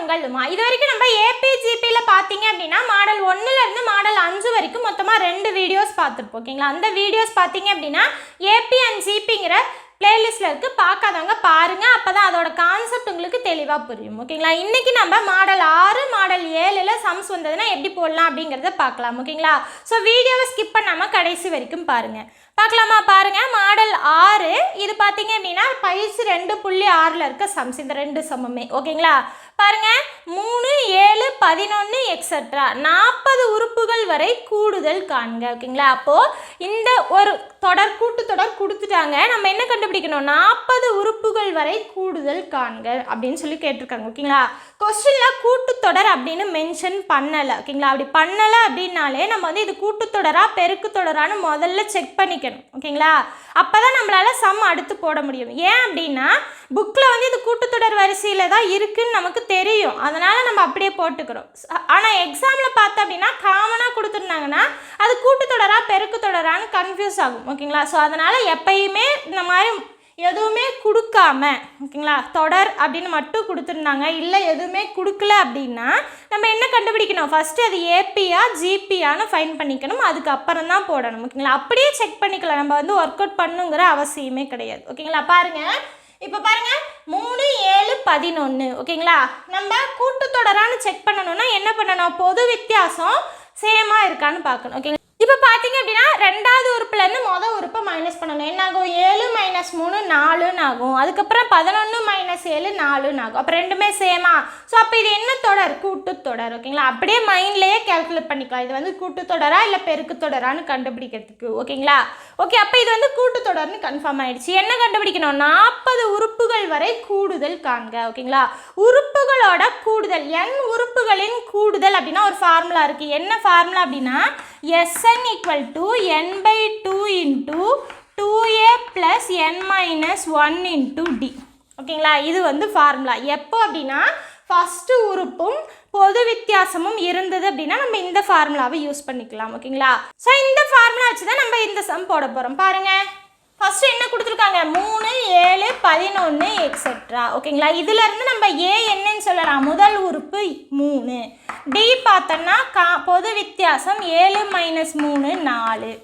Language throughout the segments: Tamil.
பாகங்களுமா. இது வரைக்கும் நம்ம ஏபிஜிபியில் பார்த்தீங்க அப்படின்னா மாடல் 1லேருந்து மாடல் 5 வரைக்கும் மொத்தமாக 2 வீடியோஸ் பார்த்துருப்போம். ஓகேங்களா, அந்த வீடியோஸ் பார்த்தீங்க அப்படின்னா ஏபி அண்ட் ஜிபிங்கிற பிளேலிஸ்ட்டில் இருக்குது. பார்க்காதவங்க பாருங்கள், அப்போ தான் அதோட கான்செப்ட் உங்களுக்கு தெளிவாக புரியும். ஓகேங்களா, இன்றைக்கி நம்ம மாடல் 6 மாடல் 7ல் சம்ஸ் வந்ததுன்னா எப்படி போடலாம் அப்படிங்கிறத பார்க்கலாம். ஓகேங்களா, ஸோ வீடியோவை ஸ்கிப் பண்ணாமல் கடைசி வரைக்கும் பாருங்கள். பார்க்கலாமா? பாருங்கள், மாடல் 6 இது பார்த்தீங்க அப்படின்னா பயிற்சி 2.6ல் இருக்க சம்ஸ், இந்த 2 சம்முமே. ஓகேங்களா, பாருங்கள், 3, 7, 11 எக்ஸட்ரா 40 உறுப்புகள் வரை கூடுதல் காண்க. ஓகேங்களா, அப்போது இந்த ஒரு கூட்டுத்தொடர் கொடுத்துட்டாங்க. நம்ம என்ன கண்டுபிடிக்கணும்? 40 உறுப்புகள் வரை கூடுதல் காண்க அப்படின்னு சொல்லி கேட்டிருக்காங்க. ஓகேங்களா, கொஸ்டினில் கூட்டுத்தொடர் அப்படின்னு மென்ஷன் பண்ணலை. ஓகேங்களா, அப்படி பண்ணலை அப்படின்னாலே நம்ம வந்து இது கூட்டுத்தொடரா பெருக்கு தொடரான்னு முதல்ல செக் பண்ணிக்கணும். ஓகேங்களா, அப்போ தான் நம்மளால் சம் அடுத்து போட முடியும். ஏன் அப்படின்னா புக்கில் வந்து இது கூட்டுத்தொடர் வரிசையில் தான் இருக்குதுன்னு நமக்கு தெரியும், அதனால் நம்ம அப்படியே போட்டுக்கிறோம். ஆனால் எக்ஸாமில் பார்த்தோம் அப்படின்னா காமனாக கொடுத்துருந்தாங்கன்னா அது கூட்டுத்தொடரா பெருக்கு தொடரான்னு கன்ஃபியூஸ் ஆகும். ஓகேங்களா, ஸோ அதனால் எப்பயுமே இந்த மாதிரி எதுவுமே கொடுக்காம, ஓகேங்களா, தொடர் அப்படின்னு மட்டும் கொடுத்துருந்தாங்க, இல்லை எதுவுமே கொடுக்கல அப்படின்னா நம்ம என்ன கண்டுபிடிக்கணும்? ஃபஸ்ட்டு அது ஏபியா ஜிபியான்னு ஃபைன் பண்ணிக்கணும், அதுக்கப்புறம் தான் போடணும். ஓகேங்களா, அப்படியே செக் பண்ணிக்கலாம், நம்ம வந்து ஒர்க் அவுட் பண்ணுங்கிற அவசியமே கிடையாது. ஓகேங்களா, பாருங்கள், இப்போ பாருங்கள் 3, 7, 11. ஓகேங்களா, நம்ம கூட்டுத்தொடரான்னு செக் பண்ணணும்னா என்ன பண்ணணும்? பொது வித்தியாசம் சேமாக இருக்கான்னு பார்க்கணும். ஓகேங்களா, இப்போ பார்த்தீங்க அப்படின்னா 2வது உறுப்புலேருந்து மொதல் உறுப்பை மைனஸ் பண்ணணும். என்ன ஆகும்? 7 - 3 4ன்னு ஆகும். அதுக்கப்புறம் 11 - 7 4ன்னு ஆகும். அப்போ ரெண்டுமே சேமா. ஸோ அப்போ இது என்ன தொடர்? கூட்டுத்தொடர். ஓகேங்களா, அப்படியே மைண்ட்லேயே கேல்குலேட் பண்ணிக்கலாம், இது வந்து கூட்டுத்தொடரா இல்லை பெருக்கு தொடரான்னு கண்டுபிடிக்கிறதுக்கு. ஓகேங்களா, ஓகே, அப்போ இது வந்து கூட்டுத்தொடர்னு கன்ஃபார்ம் ஆயிடுச்சு. என்ன கண்டுபிடிக்கணும்? 40 உறுப்புகள் வரை கூடுதல் காண்க. ஓகேங்களா, உறுப்புகளோட கூடுதல், n உறுப்புகளின் கூடுதல் அப்படின்னா ஒரு ஃபார்முலா இருக்குது. என்ன ஃபார்முலா அப்படின்னா Sn = n/2 × 2a + n - 1 × d. ஓகேங்களா, இது வந்து ஃபார்முலா. எப்போ அப்படின்னா ஃபஸ்ட்டு உறுப்பும் பொது வித்தியாசமும் இருந்தது அப்படின்னா நம்ம இந்த ஃபார்முலாவை யூஸ் பண்ணிக்கலாம். ஓகேங்களா, ஸோ இந்த ஃபார்முலா வச்சு தான் நம்ம இந்த சம் போட போகிறோம். பாருங்கள், ஃபஸ்ட்டு என்ன கொடுத்துருக்காங்க? 3, 7, 11 எக்ஸட்ரா. ஓகேங்களா, இதிலேருந்து நம்ம ஏ என்னன்னு சொல்லலாம்? முதல் உறுப்பு 3, டி பார்த்தோன்னா பொது வித்தியாசம் 7 - 3 4.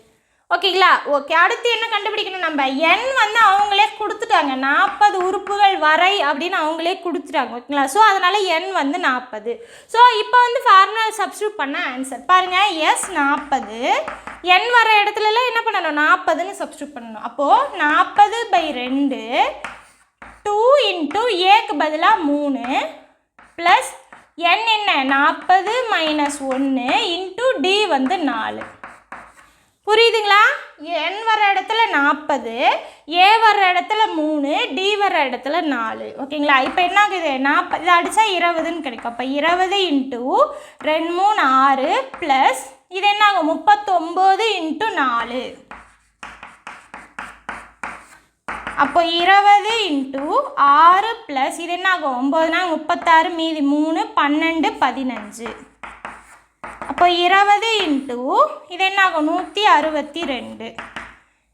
ஓகேங்களா, ஓகே, அடுத்து என்ன கண்டுபிடிக்கணும்? நம்ம என் வந்து அவங்களே கொடுத்துட்டாங்க, 40 உறுப்புகள் வரை அப்படின்னு அவங்களே கொடுத்துட்டாங்க. ஓகேங்களா, ஸோ அதனால் என் வந்து 40. ஸோ இப்போ வந்து ஃபார்முலா சப்ஸ்டியூட் பண்ண ஆன்சர் பாருங்கள், எஸ் 40, என் வர இடத்துலலாம் என்ன பண்ணணும்? 40ன்னு சப்ஸ்டியூட் பண்ணணும். அப்போது 40/2 2 × ஏக்கு பதிலாக 3 ப்ளஸ் என் என்ன? 40 - 1 × டி வந்து 4. புரியுதுங்களா? n வர இடத்துல 40, ஏ வர இடத்துல 3, டி வர இடத்துல 4. ஓகேங்களா, இப்போ என்ன ஆகுது? 40 இதை அடித்தா 20ன்னு கிடைக்கும். அப்போ 20 × 2 3 6 ப்ளஸ் இது என்ன ஆகும்? 39 × 4. அப்போ 20 × 6 ப்ளஸ் இது என்ன ஆகும்? 9 36 மீதி 3 12 15. அப்போ 20 × இது என்ன ஆகும்? 162.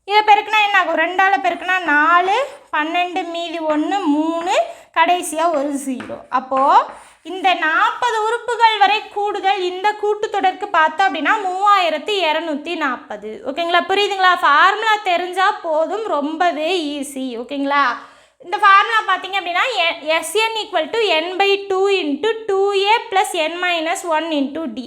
இதை பெருக்குனா என்ன ஆகும்? 2ஆல் பெருக்குனா 4, 12 மீதி 1 3, கடைசியாக ஒரு 0. அப்போது இந்த 40 உறுப்புகள் வரை கூடுதல் இந்த கூட்டுத்தொடருக்கு பார்த்தோம் அப்படின்னா 3240. ஓகேங்களா, புரியுதுங்களா? ஃபார்முலா தெரிஞ்சால் போதும், ரொம்பவே ஈஸி. ஓகேங்களா, இந்த ஃபார்முலா பார்த்தீங்க அப்படின்னா Sn = n/2 × 2a + n - 1 × d.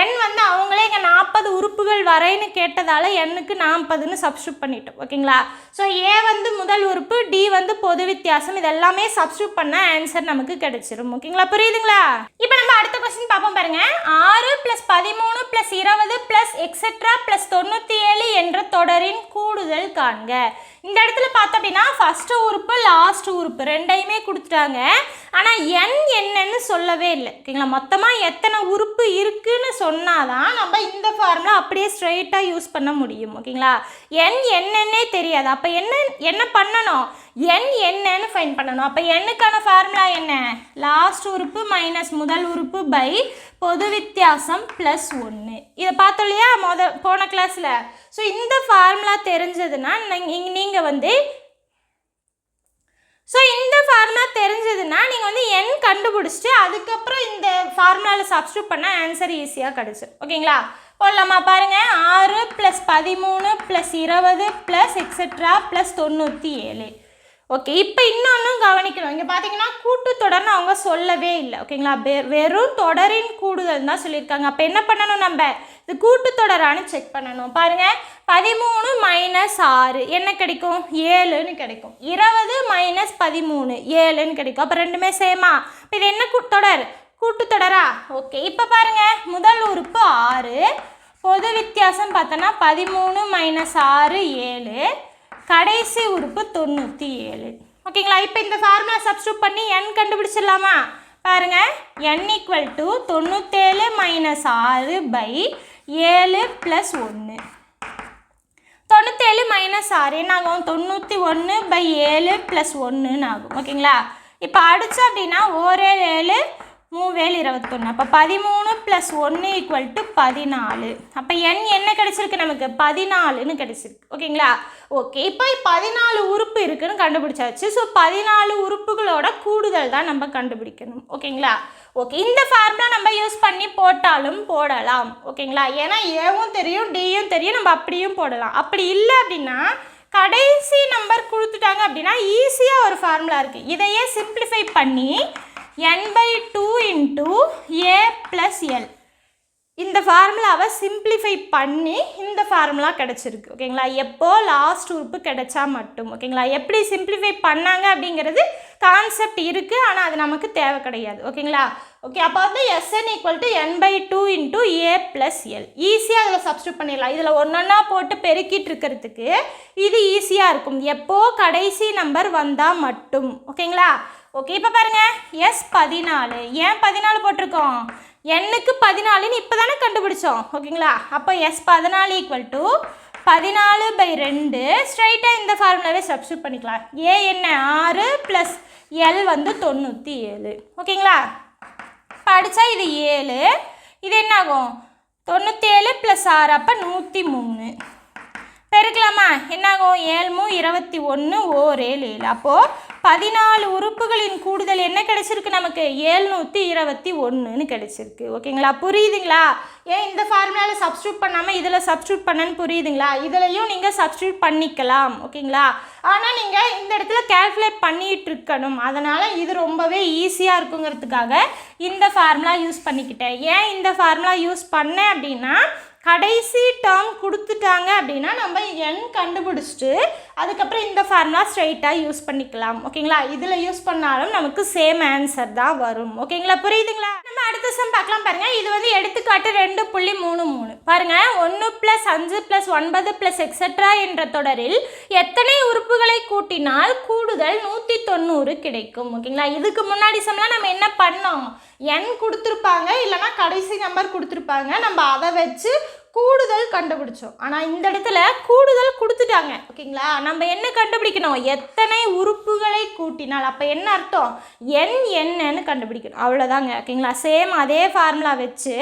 n வந்து அவங்களே இங்கே 40 உறுப்புகள் வரைன்னு கேட்டதால் எண்ணுக்கு 40ன்னு சப்ஸ்டியூட் பண்ணிட்டோம். ஓகேங்களா, ஸோ ஏ வந்து முதல் உறுப்பு, டி வந்து பொது வித்தியாசம், இது எல்லாமே சப்ஸ்டியூட் பண்ண ஆன்சர் நமக்கு கிடைச்சிரும். ஓகேங்களா, புரியுதுங்களா? இப்போ நம்ம அடுத்த கொஸ்டின் பார்ப்போம். பாருங்க, 6 + 13 + 20 + எக்ஸெட்ரா + 97 என்ற தொடரின் கூடுதல் காண்க. இந்த இடத்துல பார்த்தோம் அப்படின்னா ஃபஸ்ட்டு உறுப்பு லாஸ்ட் உறுப்பு ரெண்டையுமே கொடுத்துட்டாங்க, ஆனால் என் என்னன்னு சொல்லவே இல்லை. ஓகேங்களா, மொத்தமாக எத்தனை உறுப்பு இருக்குன்னு சொன்னாதான் நம்ம இந்த ஃபார்முலா அப்படியே ஸ்ட்ரெயிட்டாக யூஸ் பண்ண முடியும். ஓகேங்களா, என் என்னன்னே தெரியாது, அப்போ என்ன பண்ணணும்? என் என்னன்னு ஃபைன் பண்ணணும். அப்போ எண்ணுக்கான ஃபார்முலா என்ன? லாஸ்ட் உறுப்பு மைனஸ் முதல் உறுப்பு பை பொது வித்தியாசம் ப்ளஸ் 1. இதை பார்த்தோம் இல்லையா போன கிளாஸில்? ஸோ இந்த ஃபார்முலா தெரிஞ்சதுன்னா நீங்கள் வந்து என் கண்டுபிடிச்சிட்டு அதுக்கப்புறம் இந்த ஃபார்முலாவில் சப்ஸ்டியூட் பண்ணால் ஆன்சர் ஈஸியாக கிடச்சிடும். ஓகேங்களா? போடலாமா? பாருங்கள், 6 + 13 + 20 + எக்ஸெட்ரா + 97. ஓகே, இப்போ இன்னொன்றும் கவனிக்கணும். இங்கே பார்த்தீங்கன்னா கூட்டுத்தொடர்னு அவங்க சொல்லவே இல்லை. ஓகேங்களா? வெறும் தொடரின் கூடுதல் தான் சொல்லியிருக்காங்க. அப்போ என்ன பண்ணணும்? நம்ம இது கூட்டுத்தொடரானு செக் பண்ணணும். பாருங்கள், 13 - 6 என்ன கிடைக்கும்? 7ன்னு கிடைக்கும். 20 - 13 7ன்னு கிடைக்கும். அப்போ ரெண்டுமே சேமா? இப்போ இது என்ன தொடர்? கூட்டுத்தொடரா? ஓகே, இப்போ பாருங்கள், முதல் உறுப்பு 6, பொது வித்தியாசம் பார்த்தோன்னா 13 - 6 7, கடைசி உறுப்பு 97. ஓகேங்களா? இப்போ இந்த ஃபார்முலா சப்ஸ்டியூட் பண்ணி n கண்டுபிடிச்சிடலாமா? பாருங்கள், n = 97 - 6 / 7 + 1. 97 - 6 என்ன ஆகும்? 91 / 7 + 1ன்னு ஆகும். ஓகேங்களா? இப்போ அடிச்சா அப்படின்னா 1 7 3 21. அப்போ 13 + 1 = 14. அப்போ n என்ன கிடைச்சிருக்கு? நமக்கு 14ன்னு கிடைச்சிருக்கு. ஓகேங்களா? ஓகே, இப்போ 14 உறுப்பு இருக்குன்னு கண்டுபிடிச்சாச்சு. ஸோ 14 உறுப்புகளோட கூடுதல் தான் நம்ம கண்டுபிடிக்கணும். ஓகேங்களா? ஓகே, இந்த ஃபார்முலா நம்ம யூஸ் பண்ணி போட்டாலும் போடலாம். ஓகேங்களா? ஏன்னா ஏவும் தெரியும் டியும் தெரியும், நம்ம அப்படியும் போடலாம். அப்படி இல்லை அப்படின்னா கடைசி நம்பர் கொடுத்துட்டாங்க அப்படின்னா ஈஸியாக ஒரு ஃபார்முலா இருக்குது. இதையே சிம்பிளிஃபை பண்ணி n/2 × a + l இந்த ஃபார்முலாவை சிம்பிளிஃபை பண்ணி இந்த ஃபார்முலா கிடச்சிருக்கு. ஓகேங்களா? எப்போ லாஸ்ட் உறுப்பு கிடைச்சா மட்டும். ஓகேங்களா? எப்படி சிம்பிளிஃபை பண்ணாங்க அப்படிங்கிறது கான்செப்ட் இருக்குது, ஆனால் அது நமக்கு தேவை கிடையாது. ஓகேங்களா? ஓகே, அப்போ வந்து Sn = n/2 × a + l ஈஸியாக அதில் சப்ஸ்டியூட் பண்ணிடலாம். இதில் ஒன்றொன்னா போட்டு பெருக்கிட்டு இருக்கிறதுக்கு இது ஈஸியாக இருக்கும், எப்போ கடைசி நம்பர் வந்தால் மட்டும். ஓகேங்களா? ஓகே, இப்போ பாருங்கள், S14 ஏன் 14 போட்டிருக்கோம்? எண்ணுக்கு 14ன்னு இப்போ தானே கண்டுபிடிச்சோம். ஓகேங்களா? அப்போ S14 = 14/2 ஸ்ட்ரைட்டாக இந்த ஃபார்முலாவே சப்ஸ்டியூட் பண்ணிக்கலாம். ஏ என்ன? 6 + L வந்து 97. ஓகேங்களா? இப்போ அடித்தா இது 7, இது என்ன ஆகும்? 97 + 6 அப்போ 103. பெருக்கலாமா? என்னாகும்? 7 21 1 7. அப்போது 14 உறுப்புகளின் கூடுதல் என்ன கிடைச்சிருக்கு? நமக்கு 721ன்னு கிடைச்சிருக்கு. ஓகேங்களா? புரியுதுங்களா? ஏன் இந்த ஃபார்முலாவில் சப்ஸ்டியூட் பண்ணாமல் இதில் சப்ஸ்டியூட் பண்ணன்னு புரியுதுங்களா? இதுலையும் நீங்கள் சப்ஸ்டியூட் பண்ணிக்கலாம். ஓகேங்களா? ஆனால் நீங்கள் இந்த இடத்துல கேல்குலேட் பண்ணிகிட்டு இருக்கணும். அதனால் இது ரொம்பவே ஈஸியாக இருக்குங்கிறதுக்காக இந்த ஃபார்முலா யூஸ் பண்ணிக்கிட்டேன். ஏன் இந்த ஃபார்முலா யூஸ் பண்ணேன் அப்படின்னா கடைசி டேர்ம் கொடுத்துட்டாங்க அப்படின்னா நம்ம n கண்டுபிடிச்சிட்டு அதுக்கப்புறம் இந்த ஃபார்முலா ஸ்ட்ரைட்டாக யூஸ் பண்ணிக்கலாம். ஓகேங்களா? இதில் யூஸ் பண்ணாலும் நமக்கு சேம் ஆன்சர் தான் வரும். ஓகேங்களா? புரியுதுங்களா? நம்ம அடுத்த சம் பார்க்கலாம். பாருங்கள், இது வந்து எடுத்துக்காட்டு 2.33. பாருங்கள், 1 + 5 + 9 + எக்ஸெட்ரா என்ற தொடரில் எத்தனை உறுப்புகளை கூட்டினால் கூடுதல் 190 கிடைக்கும். ஓகேங்களா? இதுக்கு முன்னாடி சம்லாம் நம்ம என்ன பண்ணோம்? n கொடுத்துருப்பாங்க, இல்லைனா கடைசி நம்பர் கொடுத்துருப்பாங்க, நம்ம அதை வச்சு கூடுதல் கண்டுபிடிச்சோம். ஆனால் இந்த இடத்துல கூடுதல் கொடுத்துட்டாங்க. ஓகேங்களா? நம்ம என்ன கண்டுபிடிக்கணும்? எத்தனை உறுப்புகளை கூட்டினால். அப்போ என்ன அர்த்தம்? n என்னன்னு கண்டுபிடிக்கணும். அவ்வளோதாங்க. ஓகேங்களா? சேம் அதே ஃபார்முலா வச்சு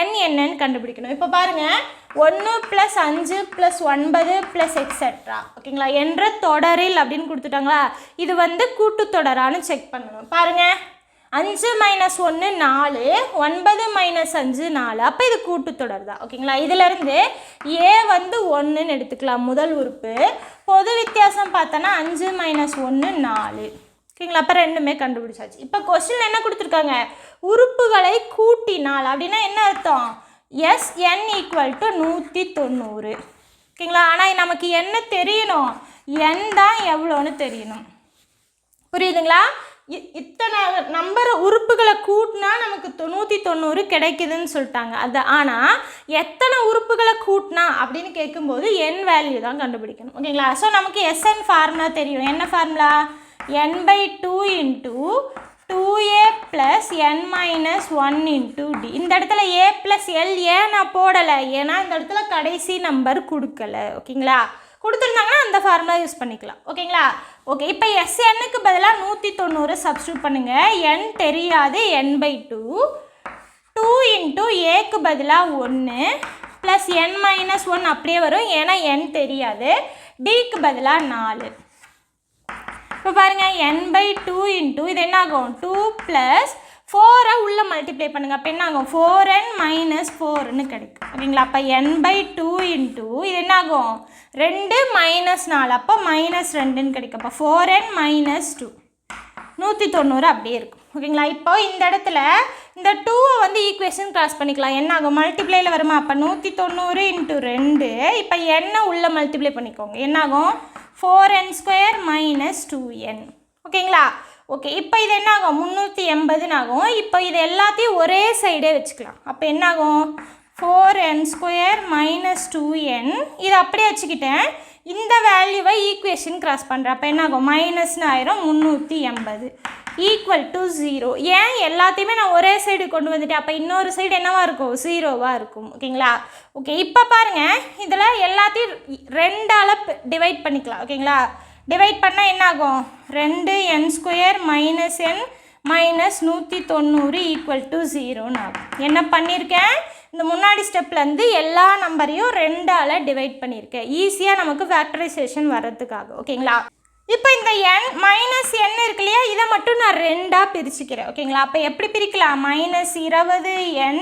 n என்னன்னு கண்டுபிடிக்கணும். இப்போ பாருங்கள், 1 + 5 + 9 + எக்ஸெட்ரா. ஓகேங்களா? என்ற தொடரில் அப்படின்னு கொடுத்துட்டாங்களா? இது வந்து கூட்டுத்தொடரானு செக் பண்ணணும். பாருங்கள், 5 - 1 4, 9 - 5 4. அப்போ இது கூட்டுத்தொடர் தான். ஓகேங்களா? இதிலேருந்து ஏ வந்து 1ன்னு எடுத்துக்கலாம், முதல் உறுப்பு. பொது வித்தியாசம் பார்த்தோன்னா 5 - 1 4. ஓகேங்களா? அப்போ ரெண்டுமே கண்டுபிடிச்சாச்சு. இப்போ கொஸ்டின் என்ன கொடுத்துருக்காங்க? உறுப்புகளை கூட்டினால் அப்படின்னா என்ன அர்த்தம்? Sn = 190. ஓகேங்களா? ஆனால் நமக்கு என்ன தெரியணும்? n தான் எவ்வளோன்னு தெரியணும். புரியுதுங்களா? இத்தனை நம்பர் உறுப்புகளை கூட்டினா நமக்கு 190 கிடைக்குதுன்னு சொல்லிட்டாங்க. அது ஆனால் எத்தனை உறுப்புகளை கூட்டினா அப்படின்னு கேட்கும்போது n வேல்யூ தான் கண்டுபிடிக்கணும். ஓகேங்களா? ஸோ நமக்கு Sn ஃபார்முலா தெரியும். என்ன formula? n/2 × 2a + n - 1 × d. இந்த இடத்துல a + l ஏன் நான் போடலை? ஏன்னா இந்த இடத்துல கடைசி நம்பர் கொடுக்கல. ஓகேங்களா? கொடுத்துருந்தாங்கன்னா அந்த ஃபார்முலா யூஸ் பண்ணிக்கலாம். ஓகேங்களா? ஓகே, இப்போ Snக்கு பதிலாக 190 சப்ஸ்டியூட் பண்ணுங்கள். n தெரியாது, n/2. 2 × aக்கு பதிலாக 1 + n - 1 அப்படியே வரும், ஏன்னா n தெரியாது. dக்கு பதிலாக 4. இப்போ பாருங்கள் n/2 இன்ட்டு இது என்ன ஆகும் 2 + 4 உள்ள மல்டிப்ளை பண்ணுங்கள். அப்போ என்ன ஆகும் 4n - 4ன்னு கிடைக்கும். ஓகேங்களா? அப்போ n/2 இன்ட்டு இது என்ன ஆகும் 2 - 4 அப்போ -2ன்னு கிடைக்கும். அப்போ 4n - 2 190 அப்படியே இருக்கும். ஓகேங்களா? இப்போ இந்த இடத்துல இந்த 2 வந்து ஈக்குவேஷன் கிராஸ் பண்ணிக்கலாம். என்ன ஆகும் மல்டிப்ளைல வருமா? அப்போ 190 × 2. இப்போ n உள்ள மல்டிப்ளை பண்ணிக்கோங்க. என்ன ஆகும் 4n² - 2n. ஓகேங்களா? ஓகே, இப்போ இது என்ன ஆகும் 380 ஆகும். இப்போ இது எல்லாத்தையும் ஒரே சைடே வச்சுக்கலாம். அப்போ என்ன ஆகும் 4n² - 2n. இது அப்படியே வச்சுக்கிட்டேன். இந்த வேல்யூவை ஈக்குவேஷன் கிராஸ் பண்ணுறேன். அப்போ என்ன ஆகும் மைனஸ்னு ஆயிரும் 380 = 0. ஏன் எல்லாத்தையுமே நான் ஒரே சைடு கொண்டு வந்துட்டேன். அப்போ இன்னொரு சைடு என்னவா இருக்கும் 0வாக இருக்கும். ஓகேங்களா? ஓகே, இப்போ பாருங்கள் இதில் எல்லாத்தையும் 2ஆல் டிவைட் பண்ணிக்கலாம். ஓகேங்களா? டிவைட் பண்ணால் என்ன ஆகும் 2n² - n -190 = 0ன்னு ஆகும். என்ன பண்ணியிருக்கேன் இந்த முன்னாடி ஸ்டெப்லேருந்து எல்லா நம்பரையும் 2ஆல் டிவைட் பண்ணியிருக்கேன். ஈஸியாக நமக்கு ஃபேக்டரைசேஷன் வர்றதுக்காக. ஓகேங்களா? இப்போ இந்த n இருக்கு இல்லையா, இதை மட்டும் நான் 2ஆக பிரிச்சுக்கிறேன். ஓகேங்களா? அப்போ எப்படி பிரிக்கலாம் -20n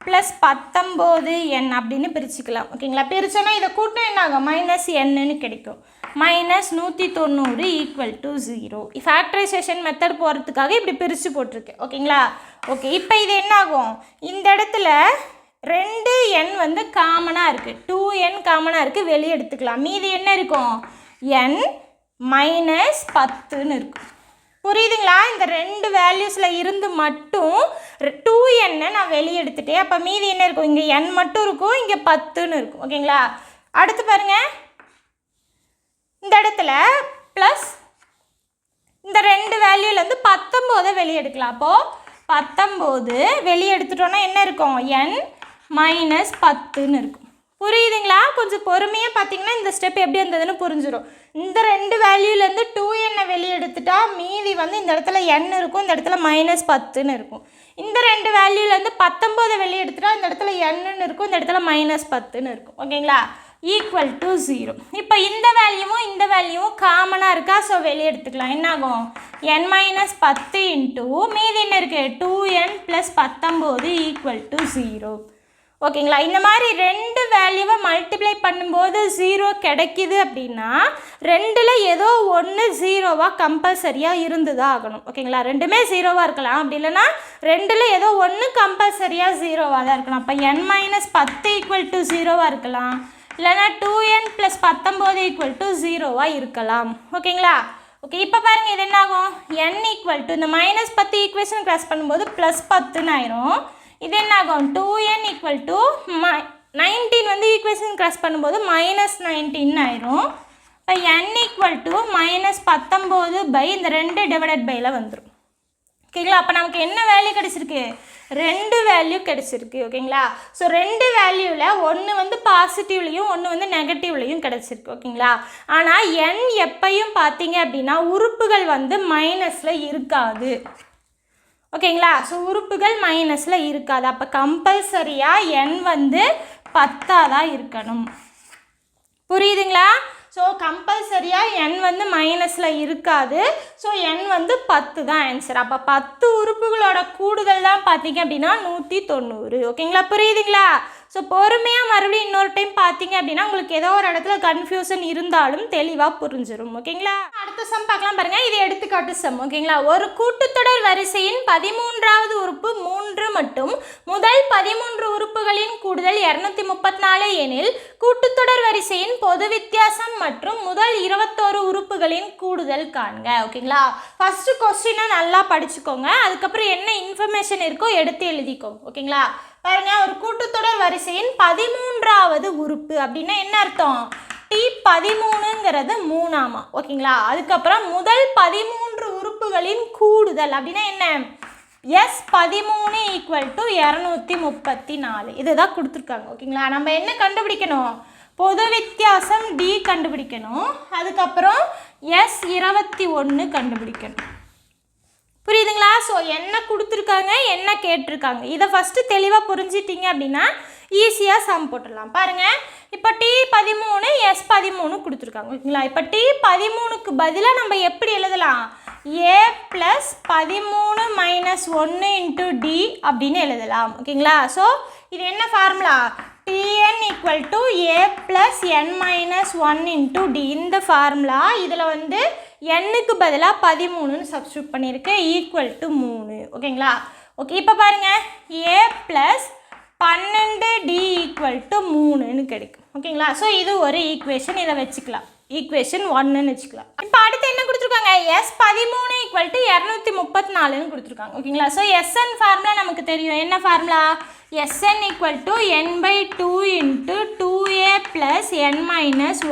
+ 19n அப்படின்னு பிரிச்சுக்கலாம். ஓகேங்களா? பிரிச்சோன்னா இதை கூட்டினா என்ன ஆகும் -nன்னு கிடைக்கும். -190 = 0. ஃபேக்டரைசேஷன் மெத்தட் போகிறதுக்காக இப்படி பிரித்து போட்டிருக்கேன். ஓகேங்களா? ஓகே, இப்போ இது என்ன ஆகும் இந்த இடத்துல 2n வந்து காமனாக இருக்குது, 2n காமனாக இருக்குது, வெளியே எடுத்துக்கலாம். மீதி என்ன இருக்கும் n -10ன்னு இருக்கும். புரியுதுங்களா? இந்த 2 வேல்யூஸில் இருந்து மட்டும் 2n நான் வெளியே எடுத்துட்டேன். அப்போ மீதி என்ன இருக்கும் இங்கே n மட்டும் இருக்கும், இங்கே 10ன்னு இருக்கும். ஓகேங்களா? அடுத்து பாருங்கள் இந்த இடத்துல ப்ளஸ் இந்த 2 வேல்யூலேருந்து 19 வெளியே எடுக்கலாம். அப்போது 19 வெளியே எடுத்துட்டோன்னா என்ன இருக்கும் n -10ன்னு இருக்கும். புரியுதுங்களா? கொஞ்சம் பொறுமையாக பார்த்தீங்கன்னா இந்த ஸ்டெப் எப்படி இருந்ததுன்னு புரிஞ்சிடும். இந்த 2 வேல்யூலேருந்து 2n வெளியே எடுத்துட்டா மீதி வந்து இந்த இடத்துல n இருக்கும், இந்த இடத்துல -10ன்னு இருக்கும். இந்த 2 வேல்யூலேருந்து 19 வெளியே எடுத்துட்டா இந்த இடத்துல nன்னு இருக்கும், இந்த இடத்துல -10ன்னு இருக்கும். ஓகேங்களா? = 0. இப்போ இந்த வேல்யூவும் இந்த வேல்யூவும் காமனாக இருக்கா, ஸோ வெளியே எடுத்துக்கலாம். என்ன ஆகும் n -10 இன்ட்டு மீதி என்ன இருக்குது 2n + 19 = 0. ஓகேங்களா? இந்த மாதிரி 2 வேல்யூவை மல்டிப்ளை பண்ணும்போது 0 கிடைக்கிது அப்படின்னா 2ல் ஏதோ ஒன்று 0வாக கம்பல்சரியாக இருந்துதான் ஆகணும். ஓகேங்களா? ரெண்டுமே 0வாக இருக்கலாம், அப்படி இல்லைன்னா 2ல் ஏதோ ஒன்று கம்பல்சரியாக 0வாக தான் இருக்கலாம். அப்போ n -10 = 0வாக இருக்கலாம், இல்லைனா 2n + 19 = 0வாக இருக்கலாம். ஓகேங்களா? ஓகே, இப்போ பாருங்கள் இது என்ன ஆகும் n = இந்த -10 ஈக்குவேஷன் கிராஸ் பண்ணும்போது +10ன்னு ஆயிரும். இது என்ன ஆகும் 2n = 19 வந்து ஈக்குவேஷன் கிராஸ் பண்ணும்போது -19 ஆயிரும். இப்போ n = -19 இந்த 2 டிவைடட் பையில் வந்துடும். ஓகேங்களா? அப்போ நமக்கு என்ன வேல்யூ கிடச்சிருக்கு 2 வேல்யூ கிடச்சிருக்கு. ஓகேங்களா? ஸோ 2 வேல்யூவில் ஒன்று வந்து பாசிட்டிவ்லையும் ஒன்று வந்து நெகட்டிவ்லையும் கிடச்சிருக்கு. ஓகேங்களா? ஆனால் n எப்பையும் பார்த்தீங்க அப்படின்னா உறுப்புகள் வந்து மைனஸில் இருக்காது. ஓகேங்களா? ஸோ உறுப்புகள் மைனஸில் இருக்காது. அப்போ கம்பல்சரியாக n வந்து 10ஆக தான் இருக்கணும். புரியுதுங்களா? ஸோ கம்பல்சரியாக n வந்து மைனஸில் இருக்காது. ஸோ n வந்து 10 தான் ஆன்சர். அப்போ 10 உறுப்புகளோட கூடுதல் தான் பார்த்தீங்க அப்படின்னா 190. ஓகேங்களா? புரியுதுங்களா? ஸோ பொறுமையாக மறுபடியும் இன்னொரு டைம் பார்த்தீங்க அப்படின்னா உங்களுக்கு ஏதோ ஒரு இடத்துல கன்ஃபியூஷன் இருந்தாலும் தெளிவாக புரிஞ்சிடும். ஓகேங்களா? அடுத்த சம் பார்க்கலாம் பாருங்கள். இது எடுத்துக்காட்டு சம். ஓகேங்களா? ஒரு கூட்டுத்தொடர் வரிசையின் 13வது உறுப்பு 3 மற்றும் முதல் 13 உறுப்புகளின் கூடுதல் 234 எனில் கூட்டுத்தொடர் வரிசையின் பொது வித்தியாசம் மற்றும் முதல் 21 உறுப்புகளின் கூடுதல் காண்க. ஓகேங்களா? ஃபர்ஸ்ட் கொஸ்டினை நல்லா படிச்சுக்கோங்க, அதுக்கப்புறம் என்ன இன்ஃபர்மேஷன் இருக்கோ எடுத்து எழுதிக்கோங்க. ஓகேங்களா? பாருங்க, ஒரு கூட்டுத்தொடர் வரிசையின் 13வது உறுப்பு அப்படின்னா என்ன அர்த்தம் T13ங்கிறது 3ஆமா. ஓகேங்களா? அதுக்கப்புறம் முதல் 13 உறுப்புகளின் கூடுதல் அப்படின்னா என்ன S13 = 234. இதுதான் கொடுத்துருக்காங்க. ஓகேங்களா? நம்ம என்ன கண்டுபிடிக்கணும் பொது வித்தியாசம் D கண்டுபிடிக்கணும், அதுக்கப்புறம் S21 கண்டுபிடிக்கணும். புரியுதுங்களா? ஸோ என்ன கொடுத்துருக்காங்க என்ன கேட்டிருக்காங்க இதை ஃபஸ்ட்டு தெளிவாக புரிஞ்சிட்டிங்க அப்படின்னா ஈஸியாக சம் போட்டுடலாம். பாருங்கள், இப்போ T13 S13 கொடுத்துருக்காங்க ஓகேங்களா. இப்போ T13க்கு பதிலாக நம்ம எப்படி எழுதலாம்? A + 13 - 1 × D அப்படின்னு எழுதலாம் ஓகேங்களா. ஸோ இது என்ன formula? Tn = A + n - 1 × D. இந்த ஃபார்முலா இதில் வந்து nக்கு பதிலாக 13ன்னு சப்ஸ்டியூட் பண்ணியிருக்கேன் = 3 ஓகேங்களா. ஓகே இப்போ பாருங்கள் A + 12D = 3ன்னு கிடைக்கும் ஓகேங்களா. ஸோ இது ஒரு ஈக்குவேஷன், இதை வச்சுக்கலாம், ஈக்குவேஷன் 1ன்னு வச்சுக்கலாம். இப்போ அடுத்து என்ன கொடுத்துருக்காங்க? S13 = 234ன்னு கொடுத்துருக்காங்க ஓகேங்களா. ஸோ Sn ஃபார்முலா நமக்கு தெரியும். என்ன formula? Sn = n/2 × 2A + n -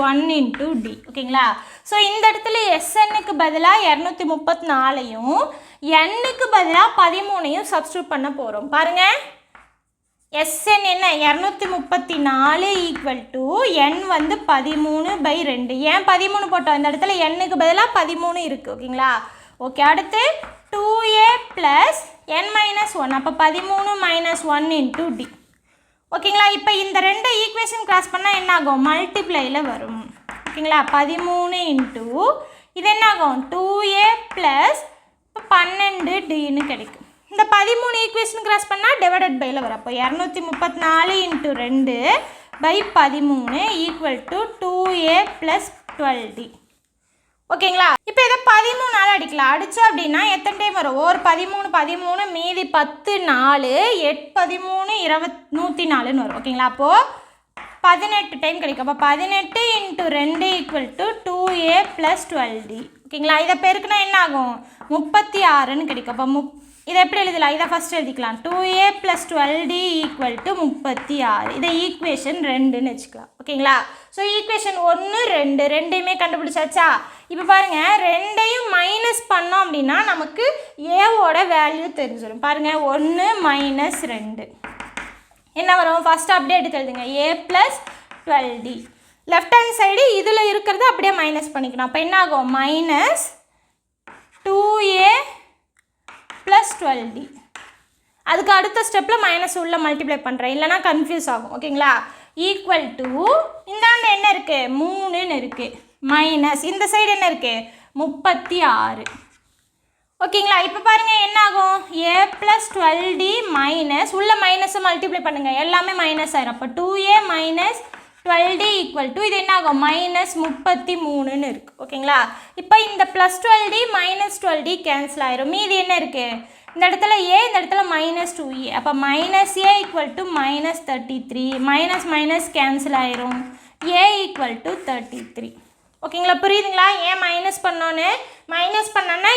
1 × D ஓகேங்களா. ஸோ இந்த இடத்துல Snக்கு பதிலாக 234ஐயும் nக்கு பதிலாக 13ஐயும் சப்ஸ்டியூட் பண்ண போகிறோம். பாருங்கள் Sn என்ன? 234 = n வந்து 13/2. ஏன் 13 போட்டோம்? இந்த இடத்துல nக்கு பதிலாக 13 இருக்குது ஓகேங்களா. ஓகே அடுத்து 2A + n - 1 அப்போ 13 - 1 × D ஓகேங்களா. இப்போ இந்த ரெண்டு ஈக்குவேஷன் கிராஸ் பண்ணால் என்ன ஆகும்? மல்டிப்ளையில் வரும் ஓகேங்களா. 13 × இது என்ன ஆகும்? 2A + 12Dன்னு கிடைக்கும். இந்த 13 ஈக்குவேஷன் கிராஸ் பண்ணால் டிவைடட் பையில் வரும். அப்போ 234 × 2/13 = 2A + 12D ஓகேங்களா. இப்போ இதை 13ஆல் அடிக்கலாம். அடித்தா அப்படின்னா எத்தனை டைம் வரும்? ஒரு 13 மீதி 10 4 8 13 104ன்னு வரும் ஓகேங்களா. அப்போது 18 டைம் கிடைக்கும். அப்போ 18 × 2 = 2A + 12D ஓகேங்களா. இதை பெருக்குனா என்ன ஆகும்? 36ன்னு கிடைக்கும். அப்போ இதை எப்படி எழுதலாம்? இதை ஃபஸ்ட் எழுதிக்கலாம். 2A + 12D = 36. இதை ஈக்குவேஷன் 2ன்னு வச்சுக்கலாம் ஓகேங்களா. ஸோ ஈக்குவேஷன் 1 2 ரெண்டையுமே கண்டுபிடிச்சாச்சா? இப்போ பாருங்கள் ரெண்டையும் மைனஸ் பண்ணோம் அப்படின்னா நமக்கு ஏவோட வேல்யூ தெரிஞ்சிடும். பாருங்கள் 1 - 2 என்ன வரும்? ஃபஸ்ட்டு அப்படியே எடுத்து எழுதுங்க. A + 12D left hand side இதில் இருக்கிறது அப்படியே மைனஸ் பண்ணிக்கணும். அப்போ என்ன ஆகும்? -2A + 12D. அதுக்கு அடுத்த ஸ்டெப்பில் மைனஸ் உள்ள மல்டிப்ளை பண்ணுறேன், இல்லைனா கன்ஃபியூஸ் ஆகும் ஓகேங்களா. = இந்தாண்ட என்ன இருக்குது? 3ன்னு இருக்குது. மைனஸ் இந்த சைடு என்ன இருக்குது? 36 ஓகேங்களா. இப்போ பாருங்கள் என்ன ஆகும்? A + 12D மைனஸ் உள்ள மைனஸை மல்டிப்ளை பண்ணுங்கள், எல்லாமே மைனஸ் ஆயிரும். அப்போ 2A - 12D = இது என்ன ஆகும்? -33ன்னு இருக்குது ஓகேங்களா. இப்போ இந்த +12D -12D கேன்சல் ஆயிரும். மீதி என்ன இருக்குது? இந்த இடத்துல A, இந்த இடத்துல -2A. அப்போ -A = -33. மைனஸ் கேன்சல் ஆயிரும். A = 33 ஓகேங்களா. புரியுதுங்களா? ஏன் மைனஸ் பண்ணோன்னு? மைனஸ் பண்ணோன்னா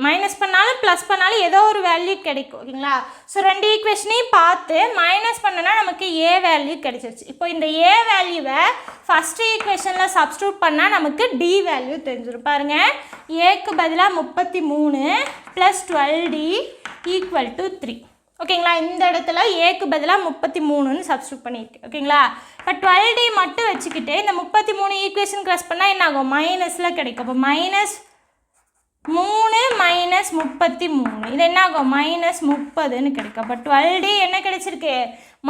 மைனஸ் பண்ணாலும் ப்ளஸ் பண்ணாலும் ஏதோ ஒரு வேல்யூ கிடைக்கும் ஓகேங்களா. ஸோ ரெண்டு ஈக்குவேஷனையும் பார்த்து மைனஸ் பண்ணோன்னா நமக்கு A வேல்யூ கிடைச்சிருச்சு. இப்போ இந்த A வேல்யூவை ஃபஸ்ட்டு ஈக்குவேஷனில் சப்ஸ்டியூட் பண்ணால் நமக்கு D வேல்யூ தெரிஞ்சிடும். பாருங்கள் Aக்கு பதிலாக 33 + 12D = 3 ஓகேங்களா. இந்த இடத்துல Aக்கு பதிலாக 33ன்னு சப்ஸ்டியூட் பண்ணியிருக்கு ஓகேங்களா. இப்போ 12D மட்டும் வச்சுக்கிட்டு இந்த 33 ஈக்குவேஷன் கிராஸ் பண்ணால் என்ன ஆகும்? மைனஸில் கிடைக்கும். அப்போ -3 - 33 இது என்ன ஆகும்? -30ன்னு கிடைக்கும். அப்போ 12D என்ன கிடைச்சிருக்கு?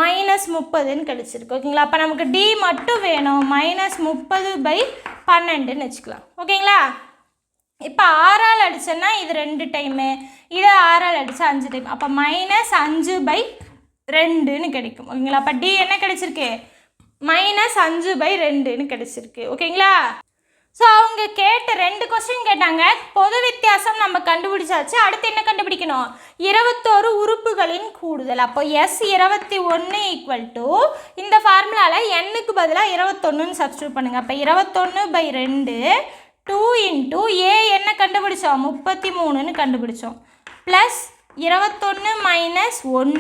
-30ன்னு கிடைச்சிருக்கு ஓகேங்களா. அப்போ நமக்கு D மட்டும் வேணும். -30/12ன்னு வச்சுக்கலாம் ஓகேங்களா. இப்போ 6ஆல் அடிச்சோன்னா இது 2 டைமு, இதை 6ஆல் அடித்தா 5 டைம். அப்போ -5/2ன்னு கிடைக்கும் ஓகேங்களா. அப்போ D என்ன கிடைச்சிருக்கு? -5/2ன்னு கிடைச்சிருக்கு ஓகேங்களா. ஸோ அவங்க கேட்ட 2 கொஸ்டின் கேட்டாங்க. பொது வித்தியாசம் நம்ம கண்டுபிடிச்சாச்சு. அடுத்து என்ன கண்டுபிடிக்கணும்? 21 உறுப்புகளின் கூடுதல். அப்போ S21 = இந்த ஃபார்முலாவில் nக்கு பதிலாக 21ன்னு சப்ஸ்டியூட் பண்ணுங்கள். அப்போ 21/2 2 × A என்ன கண்டுபிடிச்சோம்? 33ன்னு கண்டுபிடிச்சோம். ப்ளஸ் 21 - 1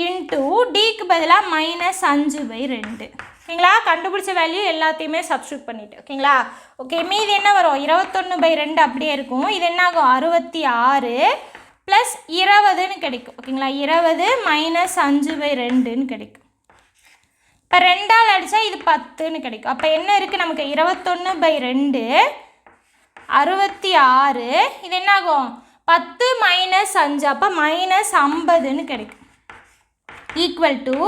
× Dக்கு பதிலாக -5/2 ஓகேங்களா. கண்டுபிடிச்ச வேல்யூ எல்லாத்தையுமே சப்ஸ்டியூட் பண்ணிவிட்டு ஓகேங்களா. ஓகே மீதி என்ன வரும்? 21/2 அப்படியே இருக்கும். இது என்ன ஆகும்? 66 + 20ன்னு கிடைக்கும் ஓகேங்களா. 20 - 5/2ன்னு கிடைக்கும். இப்போ 2ஆல் அடித்தா இது 10ன்னு கிடைக்கும். அப்போ என்ன இருக்குது நமக்கு? 21/2 66 இது என்ன ஆகும்? 10 - 5 அப்போ -50ன்னு கிடைக்கும் ஈக்குவல் டு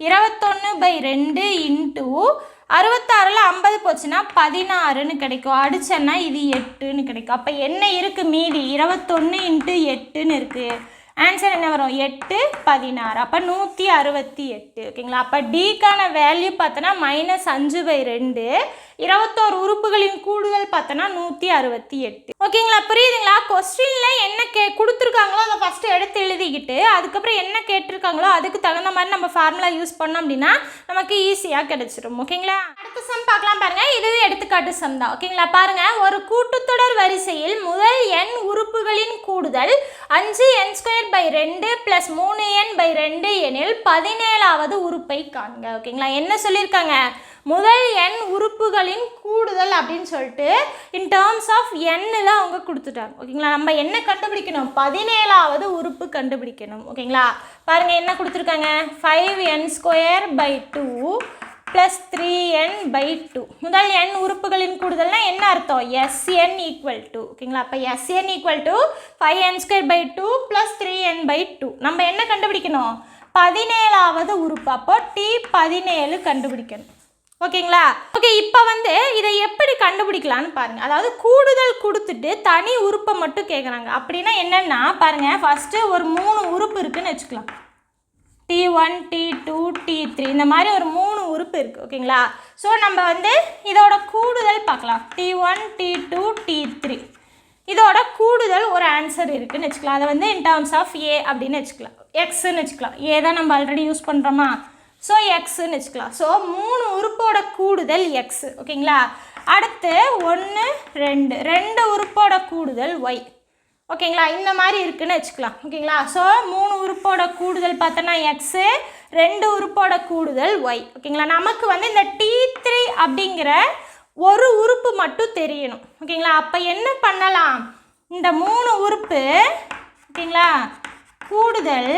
21/2 இன்ட்டு 66ல் 50 போச்சுன்னா 16ன்னு கிடைக்கும். அடிச்சேன்னா இது 8ன்னு கிடைக்கும். அப்போ என்ன இருக்குது மீதி? 21 × 8ன்னு இருக்குது. ஆன்சர் என்ன வரும்? 8 16. அப்போ 168. ஓகேங்களா? அப்போ டிக்கான வேல்யூ பார்த்தோன்னா -5/2. 21 உறுப்புகளின் கூடுதல் பார்த்தோன்னா 168. ஓகேங்களா? புரியுதுங்களா? கொஸ்டினில் என்ன கொடுத்துருக்காங்களோ அதை ஃபஸ்ட்டு எடுத்து எழுதிக்கிட்டு அதுக்கப்புறம் என்ன கேட்டிருக்காங்களோ அதுக்கு தகுந்த மாதிரி நம்ம ஃபார்முலா யூஸ் பண்ணோம் அப்படின்னா நமக்கு ஈஸியாக கிடைச்சிரும். ஓகேங்களா? அடுத்த சம் பார்க்கலாம் பாருங்கள். இது எடுத்துக்காட்டு சம் தான். ஓகேங்களா? பாருங்கள், ஒரு கூட்டுத்தொடர் வரிசையில் முதல் n உறுப்புகளின் கூடுதல் 5n² + 3n/2 எனில் 17வது உறுப்பை காண்க. ஓகேங்களா? என்ன சொல்லியிருக்காங்க? முதல் n உறுப்புகளின் கூடுதல் அப்படின்னு சொல்லிட்டு இன் டேர்ம்ஸ் ஆஃப் n அவங்க கொடுத்துட்டாங்க. ஓகேங்களா? நம்ம என்ன கண்டுபிடிக்கணும்? 17வது உறுப்பு கண்டுபிடிக்கணும். ஓகேங்களா? பாருங்கள் என்ன கொடுத்துருக்காங்க? 5n² + 3n/2. முதல் n உறுப்புகளின் கூடுதல்னா என்ன அர்த்தம்? Sn = ஓகேங்களா? அப்போ Sn = 5n²/2 + 3n/2. நம்ம என்ன கண்டுபிடிக்கணும்? 17வது உறுப்பு. அப்போ T17 கண்டுபிடிக்கணும். ஓகேங்களா? ஓகே, இப்போ இதை எப்படி கண்டுபிடிக்கலான்னு பாருங்கள். அதாவது கூடுதல் கொடுத்துட்டு தனி உறுப்பை மட்டும் கேட்குறாங்க. அப்படின்னா என்னென்னா பாருங்கள், ஃபஸ்ட்டு ஒரு 3 உறுப்பு இருக்குதுன்னு வச்சுக்கலாம். T1 T2 T3 இந்த மாதிரி ஒரு 3 உறுப்பு இருக்குது. ஓகேங்களா? ஸோ நம்ம இதோட கூடுதல் பார்க்கலாம். T1 T2 T3 இதோட கூடுதல் ஒரு ஆன்சர் இருக்குதுன்னு வச்சுக்கலாம். அதை இன் டேர்ம்ஸ் ஆஃப் A அப்படின்னு வச்சுக்கலாம். எக்ஸ்ன்னு வச்சுக்கலாம். ஏ தான் நம்ம ஆல்ரெடி யூஸ் பண்ணுறோமா? ஸோ எக்ஸ்ன்னு வச்சுக்கலாம். ஸோ 3 உறுப்போட கூடுதல் எக்ஸ். ஓகேங்களா? அடுத்து 1 2 2 உறுப்போட கூடுதல் ஒய். ஓகேங்களா? இந்த மாதிரி இருக்குதுன்னு வச்சுக்கலாம். ஓகேங்களா? ஸோ 3 உறுப்போட கூடுதல் பார்த்தோன்னா எக்ஸு, 2 உறுப்போட கூடுதல் ஒய். ஓகேங்களா? நமக்கு இந்த T3 அப்படிங்கிற ஒரு உறுப்பு மட்டும் தெரியணும். ஓகேங்களா? அப்போ என்ன பண்ணலாம்? இந்த 3 உறுப்பு ஓகேங்களா கூடுதல்